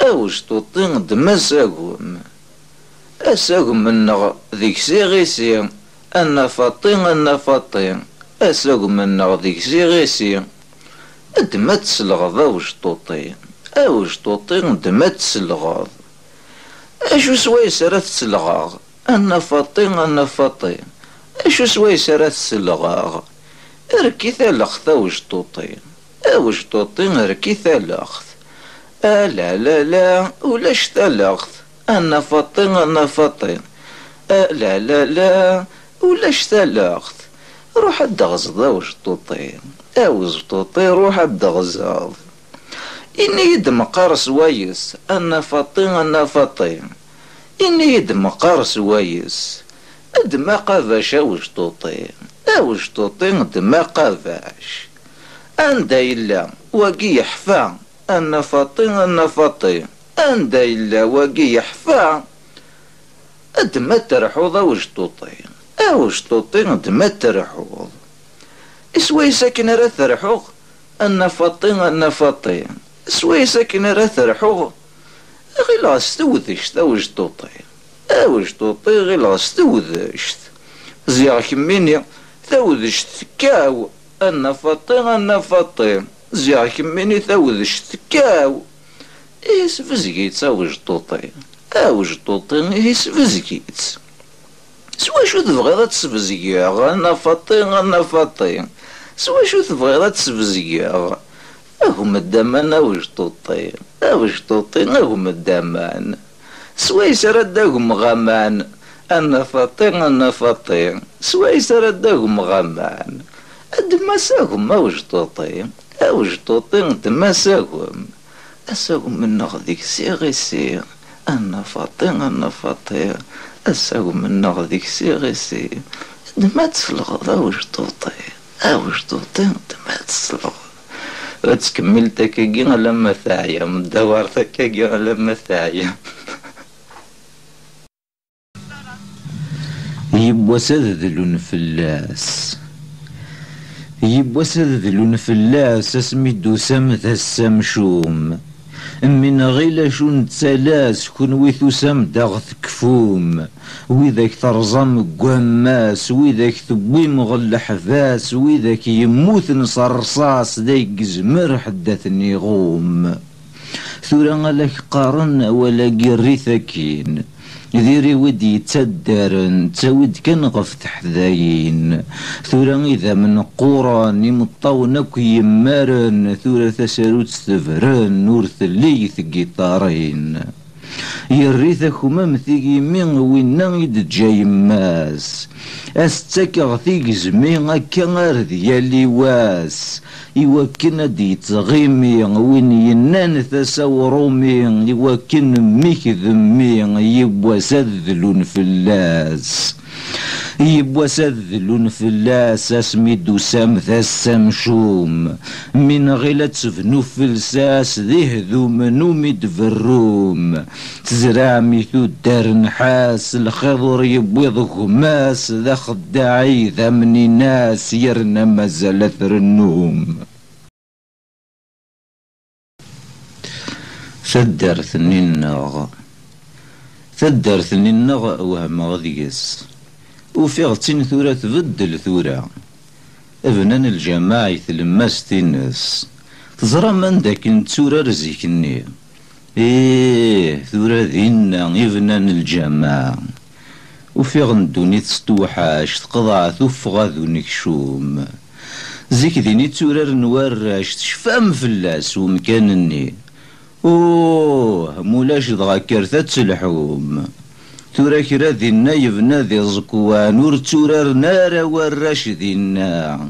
أوجطوطي دمساكم أساكم منغ ذيك سيغيسي أن فطين أساكم منغ ذيك سيغيسي أدمت سلغض أوجطوطي أوجطوطي دمت سلغض. أشو سويس راه تسلغاغ أنا فطين أشو سويس راه تسلغاغ ركي ثالخت أوجطوطي ركي ثالخت. لا لا لا ولاش ثالخت أنا فطين لا لا لا ولاش ثالخت روح الدغزض أوجطوطي روح الدغزض. إني يدم قارس ويس أنا فطين إني يدم قارس ويس دما قافاش أوجطوطي دما قافاش أندا إلا واقي يحفا. أنا فطين أندا إلا واقي يحفا دما ترحوض أوجطوطي دما ترحوض. إسوي ساكن راه ترحوغ أنا فطين سوي ساكن راه ترحوغ غير غاستوذشت أوجطوطي غير غاستوذشت زيغ كميني ثوذشت كاو. أنا فطين زيغ كميني ثوذشت كاو إيس فزقيت أوجطوطي إيس فزقيت. سوا شو تبغيض تسفزقيغ أنا فطين سوا شو تبغيض تسفزقيغ أهم الدمان أوجطوطي أهم الدمان سويس رداهم غمان. أنا فطين سويس رداهم غمان دمساهم أوجطوطي دمساهم أساهم من نغذيك سيغيسي. أنا فطين أساهم من نغذيك سيغيسي دما تسلغض أوجطوطي دما تسلغض. وتكمل تكاكي لما ثاعية مدوار تكاكي لما ثاعية. يبوا سذذلون فلاس اسمي دوسام ذا السمشوم من غيل شون تسالاس كون ويثو سام داغ تكفوم ويذاك ترزم قماس ويذاك ثبوي مغل حفاس ويذاك يموت نصرصاص دايق زمر حدث النغوم ثورا لك قارن ولا قري ثكين ذيري ودي يتدارن تاود كان غف تحذاين ثورا إذا من قران مطونك يمارن ثورا تساروت ستفرن نور ثلي ثقيطارين يريث أكمام ثيقيمي وينا يدجاي ماس أستكغ ثيق زمي أكا غارد يالي واس يوكن ديتغيمي وين ينان ثساورومي يوكن ميك ذمي يبوا سذلون فلاس يبوا سذلون فلاس اسمي دوسام ثسام شوم من غيلة تفنو فلساس ذيه ذو منو مدفروم تزرع ميثو دار نحاس الخضر يبويض غماس ذا خداعي ذا مني ناس يرنا مازال اثر النوم ثدرثني النغ وهم غذيس وفي غتين ثورة تبدل ثورة ابنان الجماعة تلماس تنس تزرى من داك نتورة رزيكني ثورة ذينا ابنان الجماعة وفي غندوني تستوحاش تقضع ثوفغا ذو نكشوم زيك ذيني تورار نوراش تشفام فلاس ومكانني مولاش دغا كرثة تلحوم ثورا كرا ذينا يبنا ذي زكوان ور تورار نارا وراش ذينا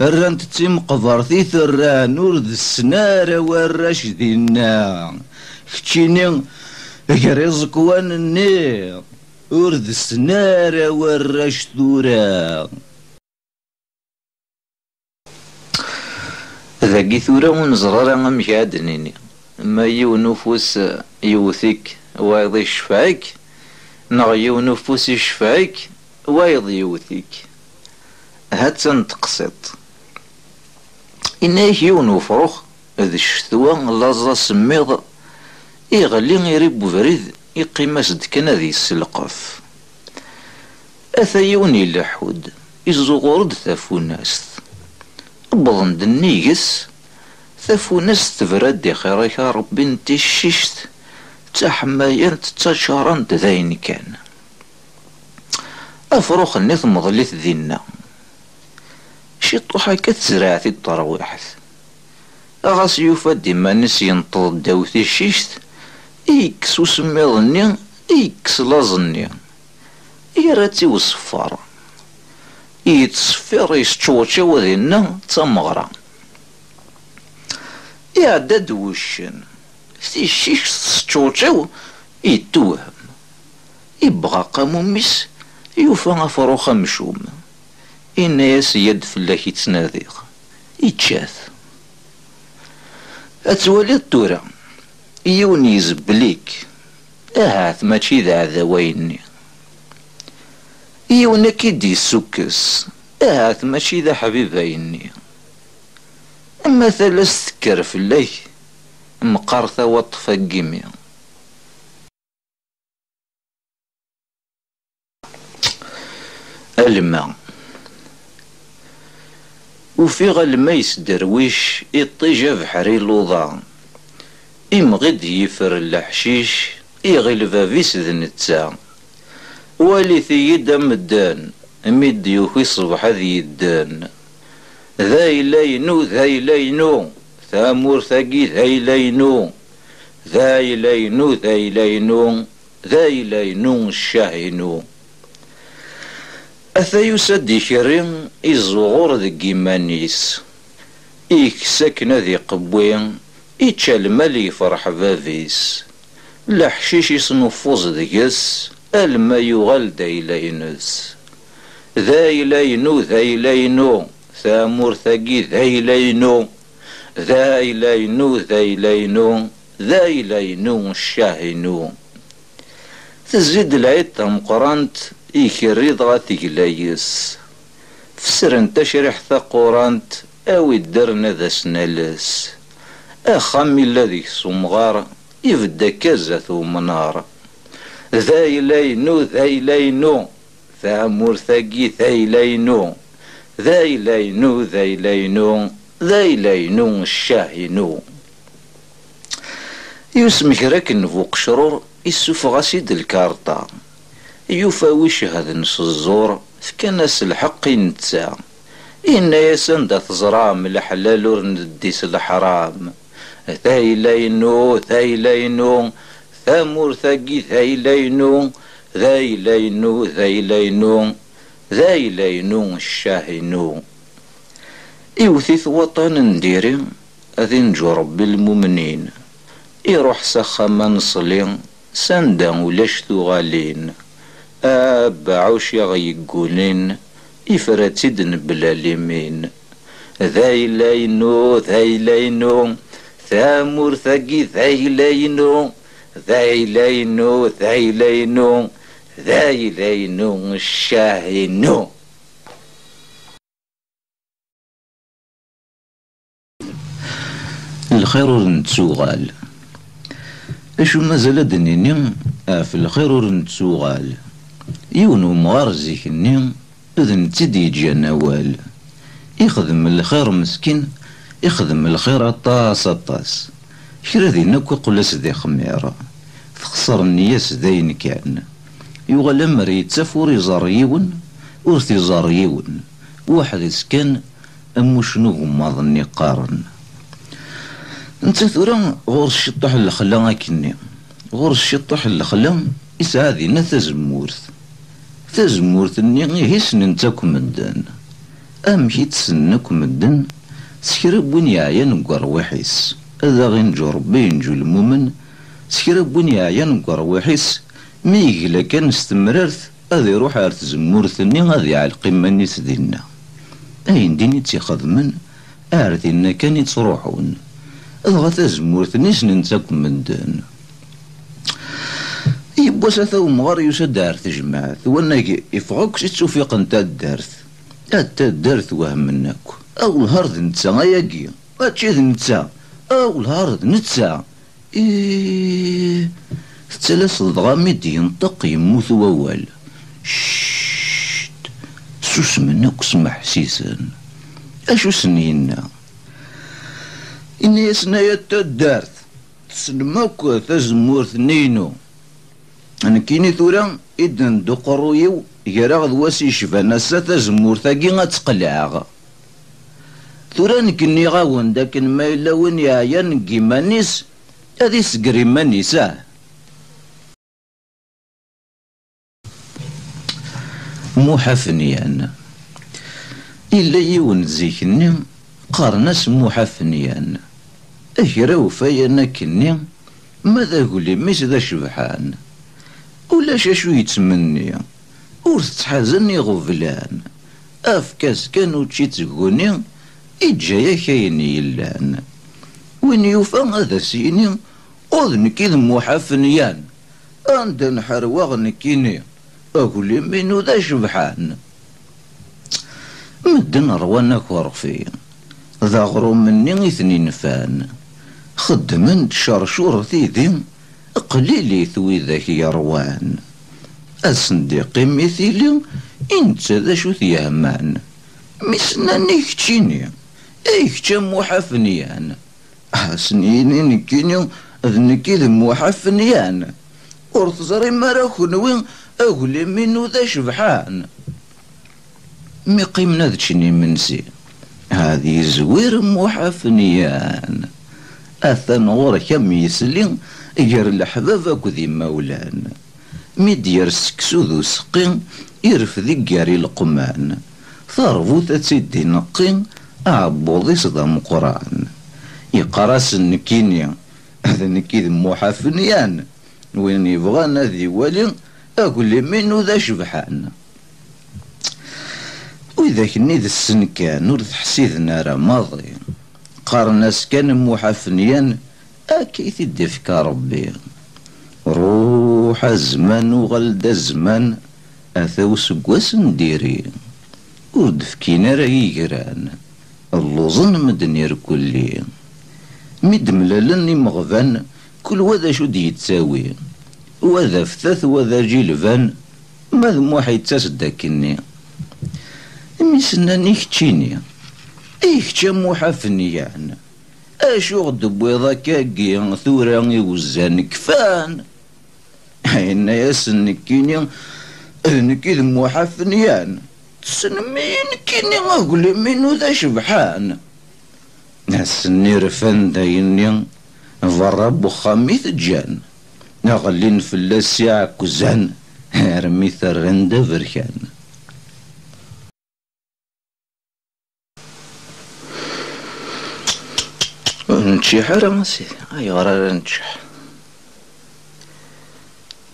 الران تتم قضرتي ثران ور ذي السنارا وراش ذينا كتشيني كرا زكوان النير ورد السنارة وراش ثورا ذاكي ثورا ونزرارا مكادنيني ما يونفوس يوثيك وايض يشفعك نغ يونفوس يشفعك وايض يوثيك هات نتقسط إناك يونفروخ ذي الشتوى لازا سميض يغلي يريب بريد يقيم سدكنا ذي السلقف أثيوني اللحود يزغورد ثافوناست بضن دنيقس ثافوناست تفرد دي خيرك ربي انتي الشيشت تحمايان تتشارنت ذاين كان أفروخ النث مضليت ذينا شطوحا كتزرعتي الطراويحث أغاس يوفا ديما نس ينطض داوثي الشيشت إيكس وسميضني إيكس لازني يراتي وصفار يتصفر يستشوتشا وذينا تمغرا يعداد وشن تيشيش تستشوتشا يتوهم يبغى قاموميس يوفا فروخا مشوم إن ياس يد فلاك يتناذيغ يتشاث أتولي التورا يون يزبليك هات ماشي ذا ذويني يون كيدي السكس هات ماشي ذا حبيبيني اما ثلاث تكر في الليل مقارثة وطفة قيمي الماء وفي غالميس درويش يطيجا بحري لوضان إمغد يفر الحشيش يغل فافيس ذنتسا والي ثيدا مدان مد يوخي صبح ذي الدان ذاي لينو ذاي لينو ثامور ثقي ذاي لينو ذاي لينو ذاي لينو ذاي لينو الشاهنو أثايو سدي كريم إزغور ذي قيمانيس إكساكنا ذي قبوين يتشال مالي فرح بافيس لحشيش يصنفوز ذيس الما يغال دايلينس ذايلينو ذايلينو ثامور ثقي ذايلينو ذايلينو ذايلينو ذايلينو الشاهنو تزيد العيد مقرانت يكريض غاتيكلايس فسرن تشريح ثقورانت أو الدرن ذا سنالس أخامي الذي سمغار يبدا كازا ثم نار ذاي لينو ذاي لينو ثامور ثقي ذاي لينو ذاي لينو ذاي لينو ذاي لينو الشاهنو يسمك راكن فوق شرور يسوفغ سيد الكارطة يوفاويش هذا نص الزور فكناس الحق ينتسا إن يسند تزرع من الحلال ورنديس الحرام ثاي لينو ثاي لينو ثامورثاكي ذايلينو ذايلينو ذايلينو ذايلينو الشاهينو يوثيث وطن نديري أذي نجو ربي المؤمنين يروح سخما نصلي سندا ولاش ثغالين باعوش يغيقولين يفراتيد نبلا اليمين ذايلينو ذايلينو ثامورثاكي ذايلينو ذايلينو ذايلينو ذايلينو الشاهينو. الخير نتسوغال اشو مازال دنيني في الخير نتسوغال يونو مغارزيك النيم اذن تدي جا نوال يخدم الخير مسكين يخدم الخير طاس كرا ذينك قلاس ذي خميرة تخسر النياس ذين كان يغل امر يتسافور يزاريون ورث يزاريون واحد سكان امو شنو هما ظني قارن انت ثورا غور الشطح اللي خلا كني غور الشطح اللي خلا يسعى ذينا تزمورث اني هيسن انتاكم مدن امشي تسنكم مدن سكرب وين يعيان قروحيس هذا غين جو ربي ينجو المؤمن سكرب وين يعيان قروحيس ميغلا كان استمررت هذا يروح على تزمورث اني غادي على القمة نيس دينا اين ديني تيخدمن اعرثنا كان يتروحون اضغى تزمورث نيس ننتاكم مدن يبوس ثو مغار يسد عرث جماعة وانا يفغوك تسوفيق انت الدارث حتى الدارث وهم منك او الهرد نتسا غياكي هاتشي نتسا او الهرد نتسا ثلاث ضغاميد ينطق يموت ووال شت سوس منك اسمح حسيسا اشو سنينا اني سنايا الدارث تسلمك تزمورث نينو انا كيني ثورا اذن دو قرويو يراغ واسي شفانا تزمورثاكي غتقلع ثورا نكني غاون داكن ما الا وين يعيان كيمانيس هادي سكري مانيساه محافنيان الا يون زيكني قارناس محافنيان اكرا وفايا كني ماذا قولي مش ذا شبحان ولا شو يتمني ور تحزني غفلان افكاس كانو تشي تقوني إجايا كاين يلان وين يوفى هذا سيني أذن كذا محافنيان عند نحرواغ نكيني أقول منو ذا شبحان مدن روانا كورفي ذا غرو مني اثنين فان خدمن شرشور ثيذي قليلي ثوي ذاك يروان الصنديق مثيلي انت ذا شو ثيهمان مسناني كتشيني اي كتشا محافنيان سنيني نكيني ذنكي ذا محافنيان ورثزري مراكو نوين اقولي منو ذا شبحان مي قيمنا ذتشني منسي هذه زوير محافنيان اثن غور كم يسلين يجر الحباب اكو ذي مولان مي دير سكسو ذو سقين يرفذي قاري القمان ثارفو تتسيدي نقين أعبوضي صدام قرآن يقراس النكينيا هذا نكيد محافنيان وين يبغانا ذي ولي أقول لي منو ذا شبحان وإذا كني ذا السن كان ورث حسيثنا راه ماضي قارناس كان محافنيان أكيد يدفك ربي روح الزمان وغلد الزمان أثاو سقواس نديري ودفكينا راه يقران اللوزن مدنير كلي مدملالني مغفان كل وذا شو دي يتساوي وذا فتاث وذا جيلفان ماذا موحي تاسداكني ميسناني كتشيني اي كتشا محافنيان اشو غدب ويضا كاكي ثورا يوزان كفان اين ياسنكيني نكيد محافنيان تسنمين كيني اقولي منو ذا شبحان ناس نيرفان دايني ضرب وخميث جان نغلين فلاس يا كوزان رمي ثرند بركان. نتشيح راه سيدي ايوا راه نتشيح.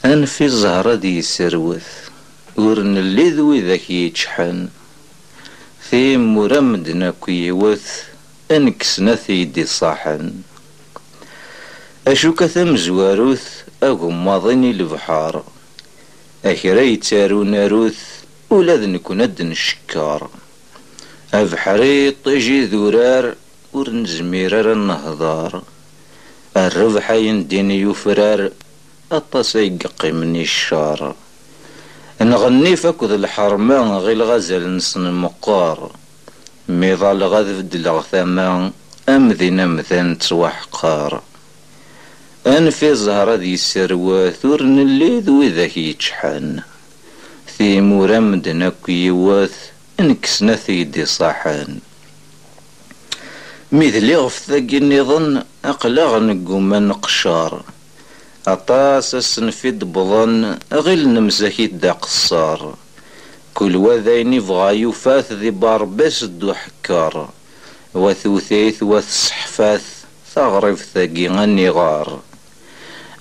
انفي الزهرة دي السروث ورن اللي ذوي ذاك يتشحن في مرمدنا كيوث انكسنا ثيدي صاحن. اشوك ثم زواروث اقوم ماضيني البحار اكرا تارو ناروث ولاد نكون ادن الشكار. ابحري طيجي ذورار ورنزمير النهضار. الربح ينديني يفرار الطاس يققي مني الشار. نغني فاكد الحرمان غي الغزل نسن المقار. ميضال غاذ بدل ثمان امذين امذان توحقار. انفي زهرة دي السروات ورن اللي ذوي ذاك يتشحن في مرمدنا كيواث انكسنا ثيدي صاحن. مثلي غف ذاك النظن اقلاغ نقوم نقشار. اطاس السنفيد بظن غير نمسكي دا قصار. كل وذين يبغى يفاث ذي باربس دو حكار. وثوثيث وثصحفاث ثغرف ثاقي النغار.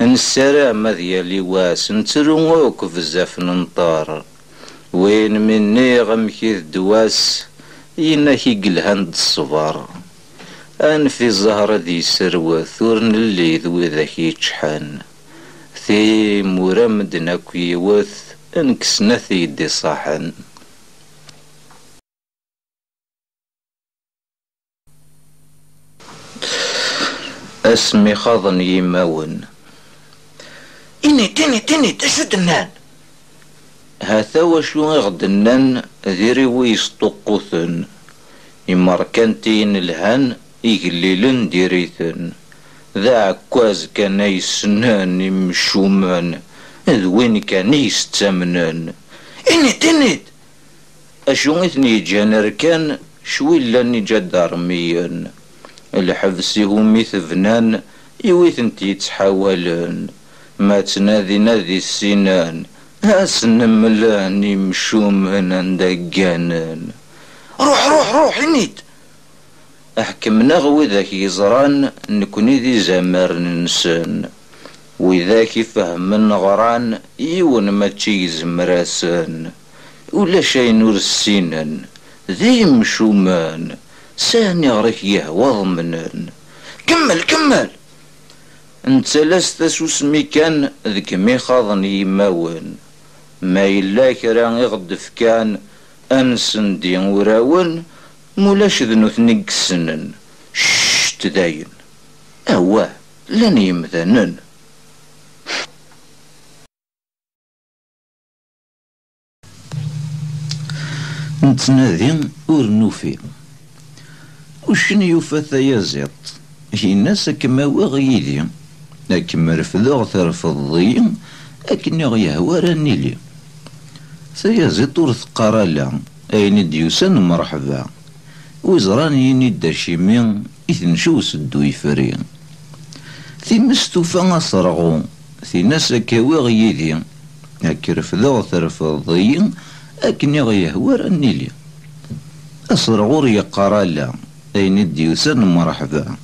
نسرام ديالي واس نترونوك بزاف ننطار. وين مني غمكي دواس يناكي قلهند الصبار. انفي الزهرة دي سروث ورن اللي ذوي ذاك يتشحن في مرمدنا كيوث انكسنا ثيدي صاحن. اسمي خاضن يماون. إني تيني تشدنان. هاثا وشو غدنان ذيري ويسطقوثن. إماركانتين الهان يقليلن ديريثن. ذا عكواز كان يسنان يمشومان ذوين كان يستمنان. إني تنيت أشو إثني جانر كان شوي لاني جدار ميان. الحبسي همي ثفنان يويثن تيتحاولن. ما تنادي نادي السنان هاسن ملان يمشومان دقانان. روح إنيت احكمنا وذاك يزران نكوني ذي زمر ننسان. وذاك يفهم غران يون ما تشيز مراسان. ولا شي نور السنان ذي مشومان ساني غريك يهوى ضمنان. كمل انت لست شو سمي كان ذك مي خاضني يماون. ما يلاك راه يغدف كان انسن دي وراون مولاش ذنو ثنيق السنن. ششت داين اواه لن يمذنن. نتنادي ور نوفي وشن يوفا يا زيط. هي الناس كما وغيدي لكن رفضوغ ترفضي لكن يهوى راني لي سيزيط ور ثقرالا اين ديوسان مرحبا. وزراني ندى شيمين إثنشو سدو يفرين. في مستوفا أصرغو في ناس كاوي غيدي هكا رفضو ترفضي أكني غيهوى راني لي. أصرغو ريقرالا أين ديوسان مرحبا.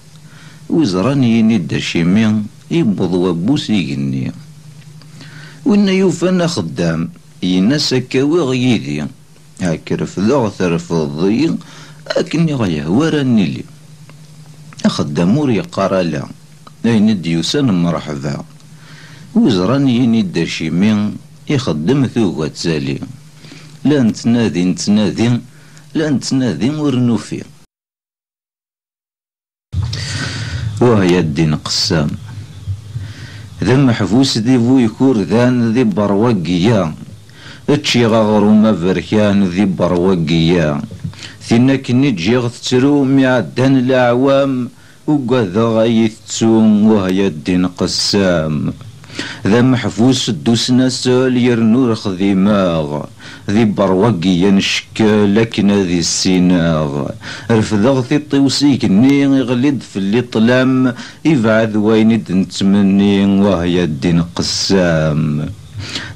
وزراني ندى شيمين يبض وبوس يقني. وإن يوفانا خدام يناس كاوي غيدي هكا رفضو ترفضي أكني غيهوى راني لي. أخدامور يقرالا أين ديوسان مرحبا. وزراني ندى شيمين يخدم ثوغة تالي. لا نتنادي ورنوفي. وهي الدين قسام ذا محفوس دي بويكور ذان ذي برواقيا. اتشي غغرو بركان ذي برواقيا. ثنا كني تجيغ تترو معدان الأعوام وقذا غيثتوم وهي الدين قسام. ذا محفوس الدوسنا سال يرنو خذيماغ ذي برواقيا نشكا لكن ذي السيناغ رفضغ ذي طيوسيك ني يغلد في اللي طلام يبعد وين نتمني وهي الدين قسام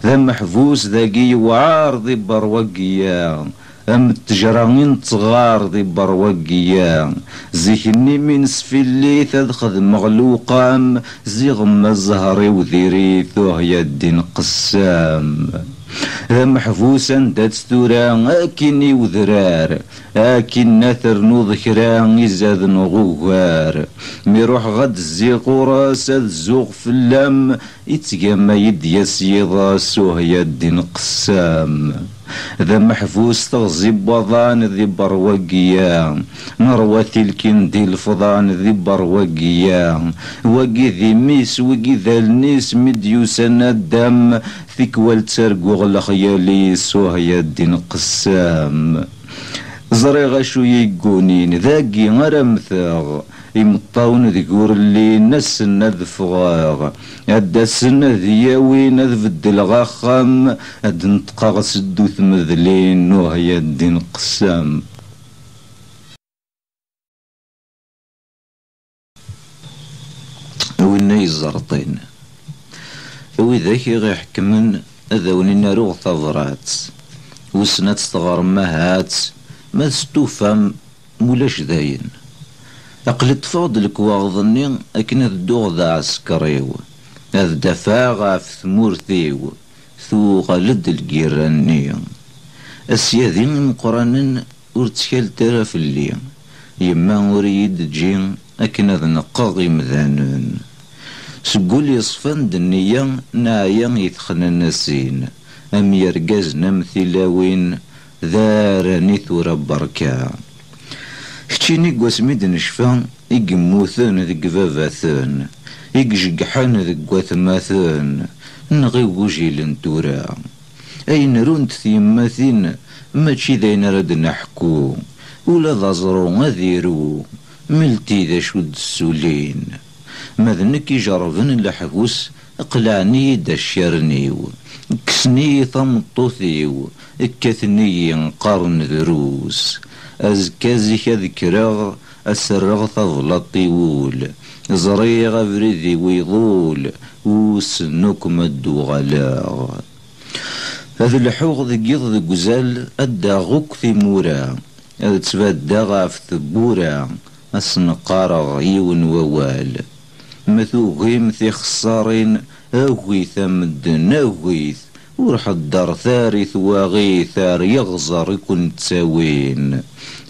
ذا محفوس ذاقي وعار ذي برواقيا أم التجرانين صغار ذي برواقيا زيكني من سفلي تدخذ مغلوقام زيغ ما زهري وذيري وهي الدين قسام ذا محفوسا دات ستورا اكني وذرار اكن نثر ذكران يزاد نغوار ميروح غد الزيق وراس الزوق في اللام يتقام يدي يسيضاس وهي الدين قسام ذا محفوس تغزب وضان ذي برواقيا نروى تلكين دي الفضان ذي برواقيا وقي ذي ميس وقي ذا النيس مديوسنا الدم ثكوال ترقو الخياليس وهي الدين قسام زريغ شو يقونين ذاقي غير مثاغ يمطاون ذكور اللي نسنا ذفغاغ هدا السنة ذياوين ذبدل غاخام هاد نتقاغ سدو ثمذلين وهي الدين قسام وينا يزرطين وذاك غيحكمن ذاوني ناروغ ثغرات وسنات تغرمهات ما تستوفام مولاش داين أقل تفاضل كواغضني أكن الدوغ ذا عسكريو هذا دفاع في ثمورثيو ثو غلد الجيراني السياذين مقرانا ورتكال ترى في الليل يما وريد جين أكن هذا نقاغي مذانون سقول يصفن دنيا نايا يثخن النسين أم يرقزنا مثلاوين ذارني ثورة بركة كتشيني قواسميد نشفان يقموثن ذي قفافاثن يقجقحن ذي قواثماثن نغي وجيل تورا أين رونت ثيماثين ماشي ذاين راد نحكو ولا ذازرو غذيرو ملتي ذا شود السولين ماذنك يجربن الحبوس اقلعني دا الشارنيو كسني ثمطوثيو اكثني ينقرن دروس أزكازيك ذكراغ أسرغ تظلطي وول زريغ بريدي ويضول وسنوك مدو غلاغ هذا الحوغ ذي قيض ذي قزال أداغوك في مورا هذا تباداغ في ثبورا أسنقارغ يون ووال مثوغيم ثي خسارين أغويث مدن أغويث ورح الدار ثارث وغيثار يغزر يكون تساوين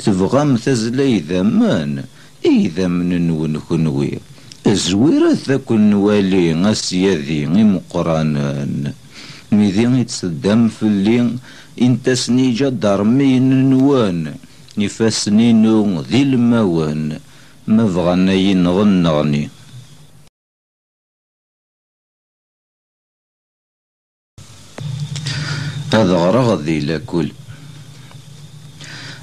تبغام تزلي ذمان إذا من نون كنوي الزويرة ذاكن نوالي غسياذي مقرانان ميذين يتصدم في اللين انتسني جدار مين نوان نفاسني نو ذي الموان ما بغانا ينغنغني هذا غرغذي لكل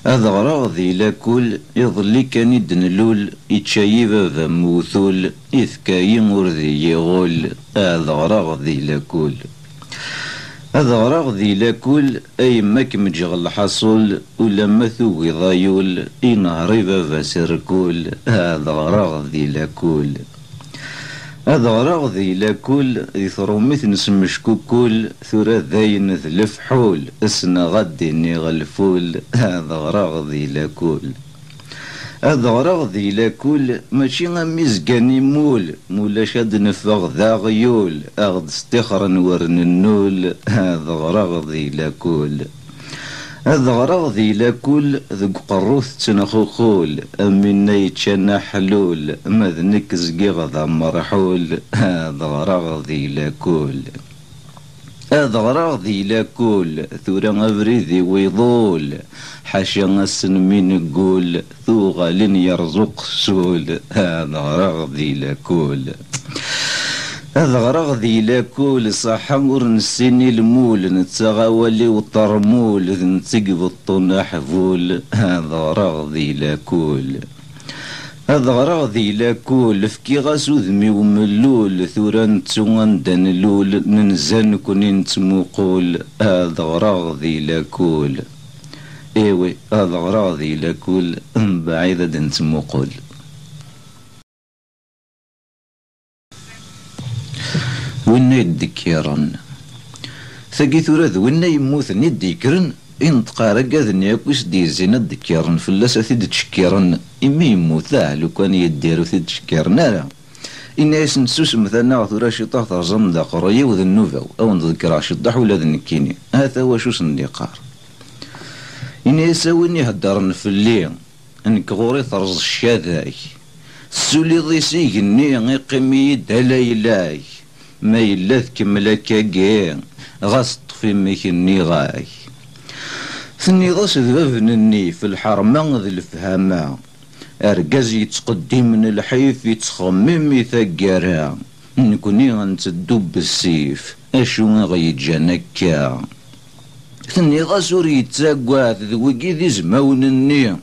هذا غرغذي لكل يظلي كان يدنلول يتشايب بابا موثول إذكاي مرذي يغول هذا غرغذي لكل هذا غرغذي لكل أي ماك مجغل حصول ولا مثوي ضايول ينهري بابا سركول هذا غرغذي لكل هذا غرغذي لكل يثروميث نسمشكوكول ثورا ذاين ذلف حول اسنا غدي ني غلفول هذا غرغذي لكل هذا غرغذي لكل ماشي غميزكاني مول مولا شاد نفغ ذا غيول اغد استخرا ورن النول هذا غرغذي لكل هذا غرغذي لكل ذق قروث تنخوخول أمنا يتشنى حلول ماذنك زقيغ ذا مرحول هذا غرغذي لكل هذا غرغذي لكل ثورا أبريذي ويضول حاشا غسن من يقول ثو غال يرزق سول هذا غرغذي لكل هذا غرغذي لكل صح ورنسيني المول نتغاولي وطرمول نتقب الطنا حفول هذا غرغذي لكل أضغرا ذي لاكول فكي غاسو ذمي وملول ثورا نتو غندن اللول ننزل كوني نتموقول أضغرا ذي لاكول إيوي أضغرا ذي لاكول بعيدة نتموقول. وين يدكيرن ثقي ثورا ذوين يموت نديكرن ينطقى رقاذني أكوش ديزين الدكيرن فلاسة ثيد تشكيرن إمي يموتاه لو كان يديرو ثيد تشكيرن أنا إنا يسنسوس مثلا ثورا شطاح ترزم دا قرية وذا النوفاو أو نذكر شطاح ولا ذا النكيني هذا هو شوس النقار. إنا يساويني هدرن في الليل انك غوري ترز الشاذاي السولي ضيسي قني يقيمي دلايلاي ما يلا تكمل كاكين غاس طفي ميكني غاي ثني غاس ذبابنني في الحرمة ذي الفهامة أرقاز يتقدم من الحيف يتخمم يثقرها نكوني غنتدو بالسيف أشو غيتجانكا ثني غاس ور يتساقوات ذوكي ذي زماونني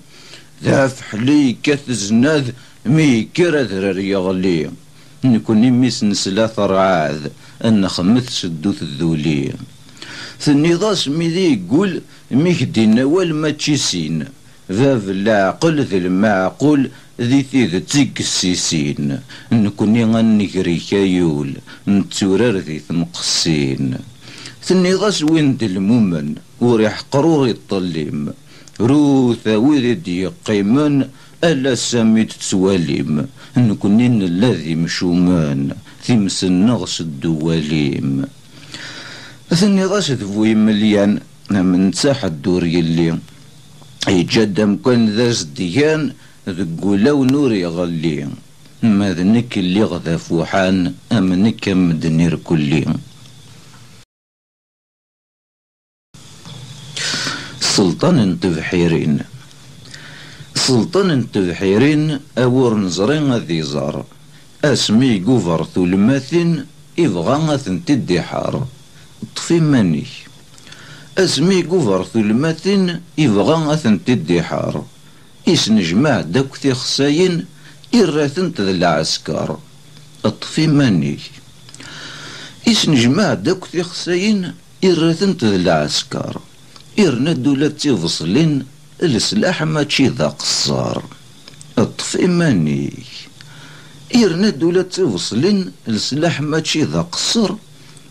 ذا فحلي كثزناذ ميكرا ذراري غلي نكوني ميس نسلا رعاذ أن خمث سدوث الذولي ثني ضاس ميدي يقول ميكدي نوال ما تشيسين ذاف العقل ذي المعقول ذي ثيذ تيك السيسين نكوني غنكري كايول نتورار ذي ثمقسين ثني ضاس وين المؤمن وريح قرور الطليم روثا ويريد يقيمن ألا سميت تسواليم نكونين الذي مشومان ثمس النغس الدواليم ثني غاس ذوي مليان من ساحة الدوري اللي يجد مكان ذا زديان ذقولا ونوري غلي ما ذنك اللي غذا فوحان أمنك مدنير كلي. سلطان تبحيرين سلطان تبحيرين أور نزرين ذي زار اسمي قوفر ثلماثين إبغى غاثن تدي حار طفي ماني اسمي قوفر ثلماثين إبغى غاثن تدي حار إسنجمع داك ثي خساين إراثن تذ العسكر طفي ماني إسنجمع داك ثي خساين إراثن تذ العسكر إرنا دولة تفصلين السلاح ماشي ذا قصار اطفي ماني إرنا دولة تفصلين السلاح ماشي ذا قصر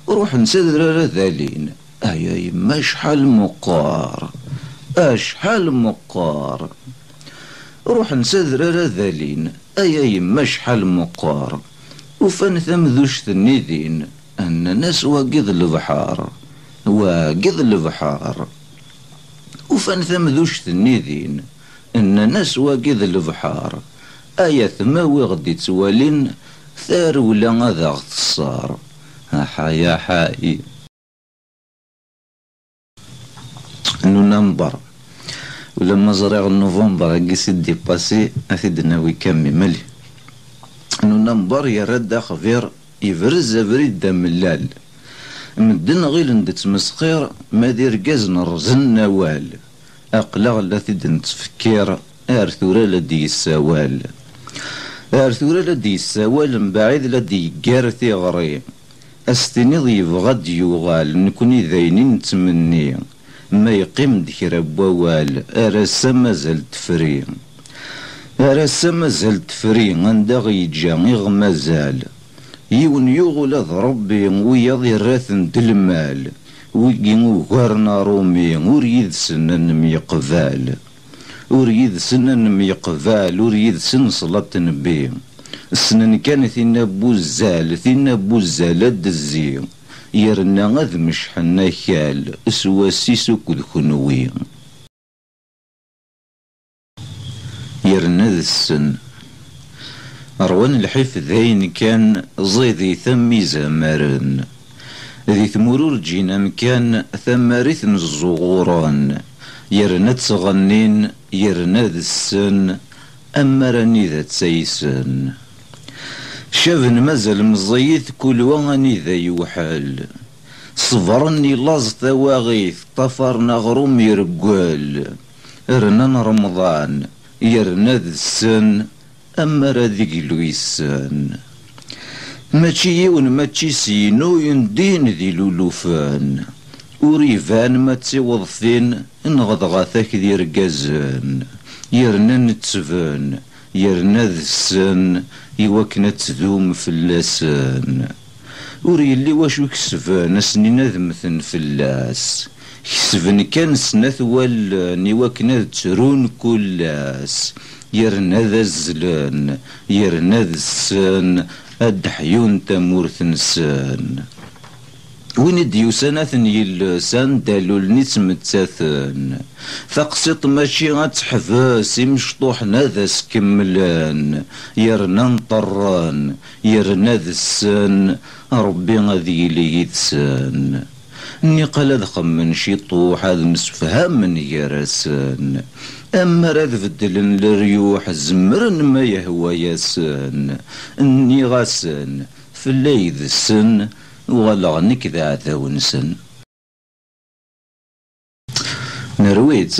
روح نسدر ذالين أيا يما شحال مقار أشحال مقار روح نسدر ذالين أيا يما شحال مقار وفن ثمذوش ثنيذين أن ناس واقض البحار واقض البحار وفان ثمذوش ثنيذين ان ناس واقض البحار ايا ثماوي غدي توالين ثار ولا غادا غتصار حيا حائي نوفمبر ولما زريغ نوفمبر كي سيدي باسي اثيد ناوي كامي مالي نوفمبر يرد خفير يفرز بريد دم اللال مدن غير ندتمسخير ما دير قاز نرزن نوال أقلغ التي نتفكير أرثورا لدي السوال أرثورا لدي السوال مبعيد لدي قارثي غري أستنيض يبغد يوغال نكوني ذاينين نتمني ما يقيم دكرا بوال أرسا مازال تفري أرسا مازال تفري عندها يجا يغمازال يون يغول ربي ويضي راثن دلمال ويجي وغارنا رومي وريد سنن ميقفال وريد سنن ميقفال وريد سن صلاة نبي السنن كان ثينا بوزال ثينا بوزال الدزي يرنا غذ مشحنا خال اسواسي سكد خنوي يرنا ذا السن روان الحيف ذاين كان زيدي ثمي زمرن ذي ثمرور جينا مكان ثمارث الزغوران يرنا تغنين يرنا ذا السن أما راني ذا تسيسن شافن مازال مزيث كل وغني ذا يوحال صبرني لاز ثواغيث طفرنا غروم يرقال رنا رمضان يرنا ذا السن أما راه ذيك لويسان ماشي يون ماشي سينو يندين ذي لولوفان وريفان ما تسيوض فين نغضغاثاك ذي رقازان يرنا نتسفان يرنا ذسان يوكنا تذوم في اللسان وريلي واشو كسفان سنين ذمثن في اللاس كسفن كان سنث والان يوكنا ترون كلاس يرنا ذا الزلان يرنا ذا السان الدحيون تمورث نسان وين ديوساناثن يلسان دالول نتمتاثن ثقسط ماشي غتحفاس مشطوح ناذا سكملان يرنا نطران يرنا ذسان ربي غادي لي يدسان اني قال هذا خمن شي طوح هذا مسفهم من يرسان اما راه بدلن الريوح زمرن ما يهوى ياسان اني غاسن في الليل السن وغلغنك ذا عذاو نسن نرويت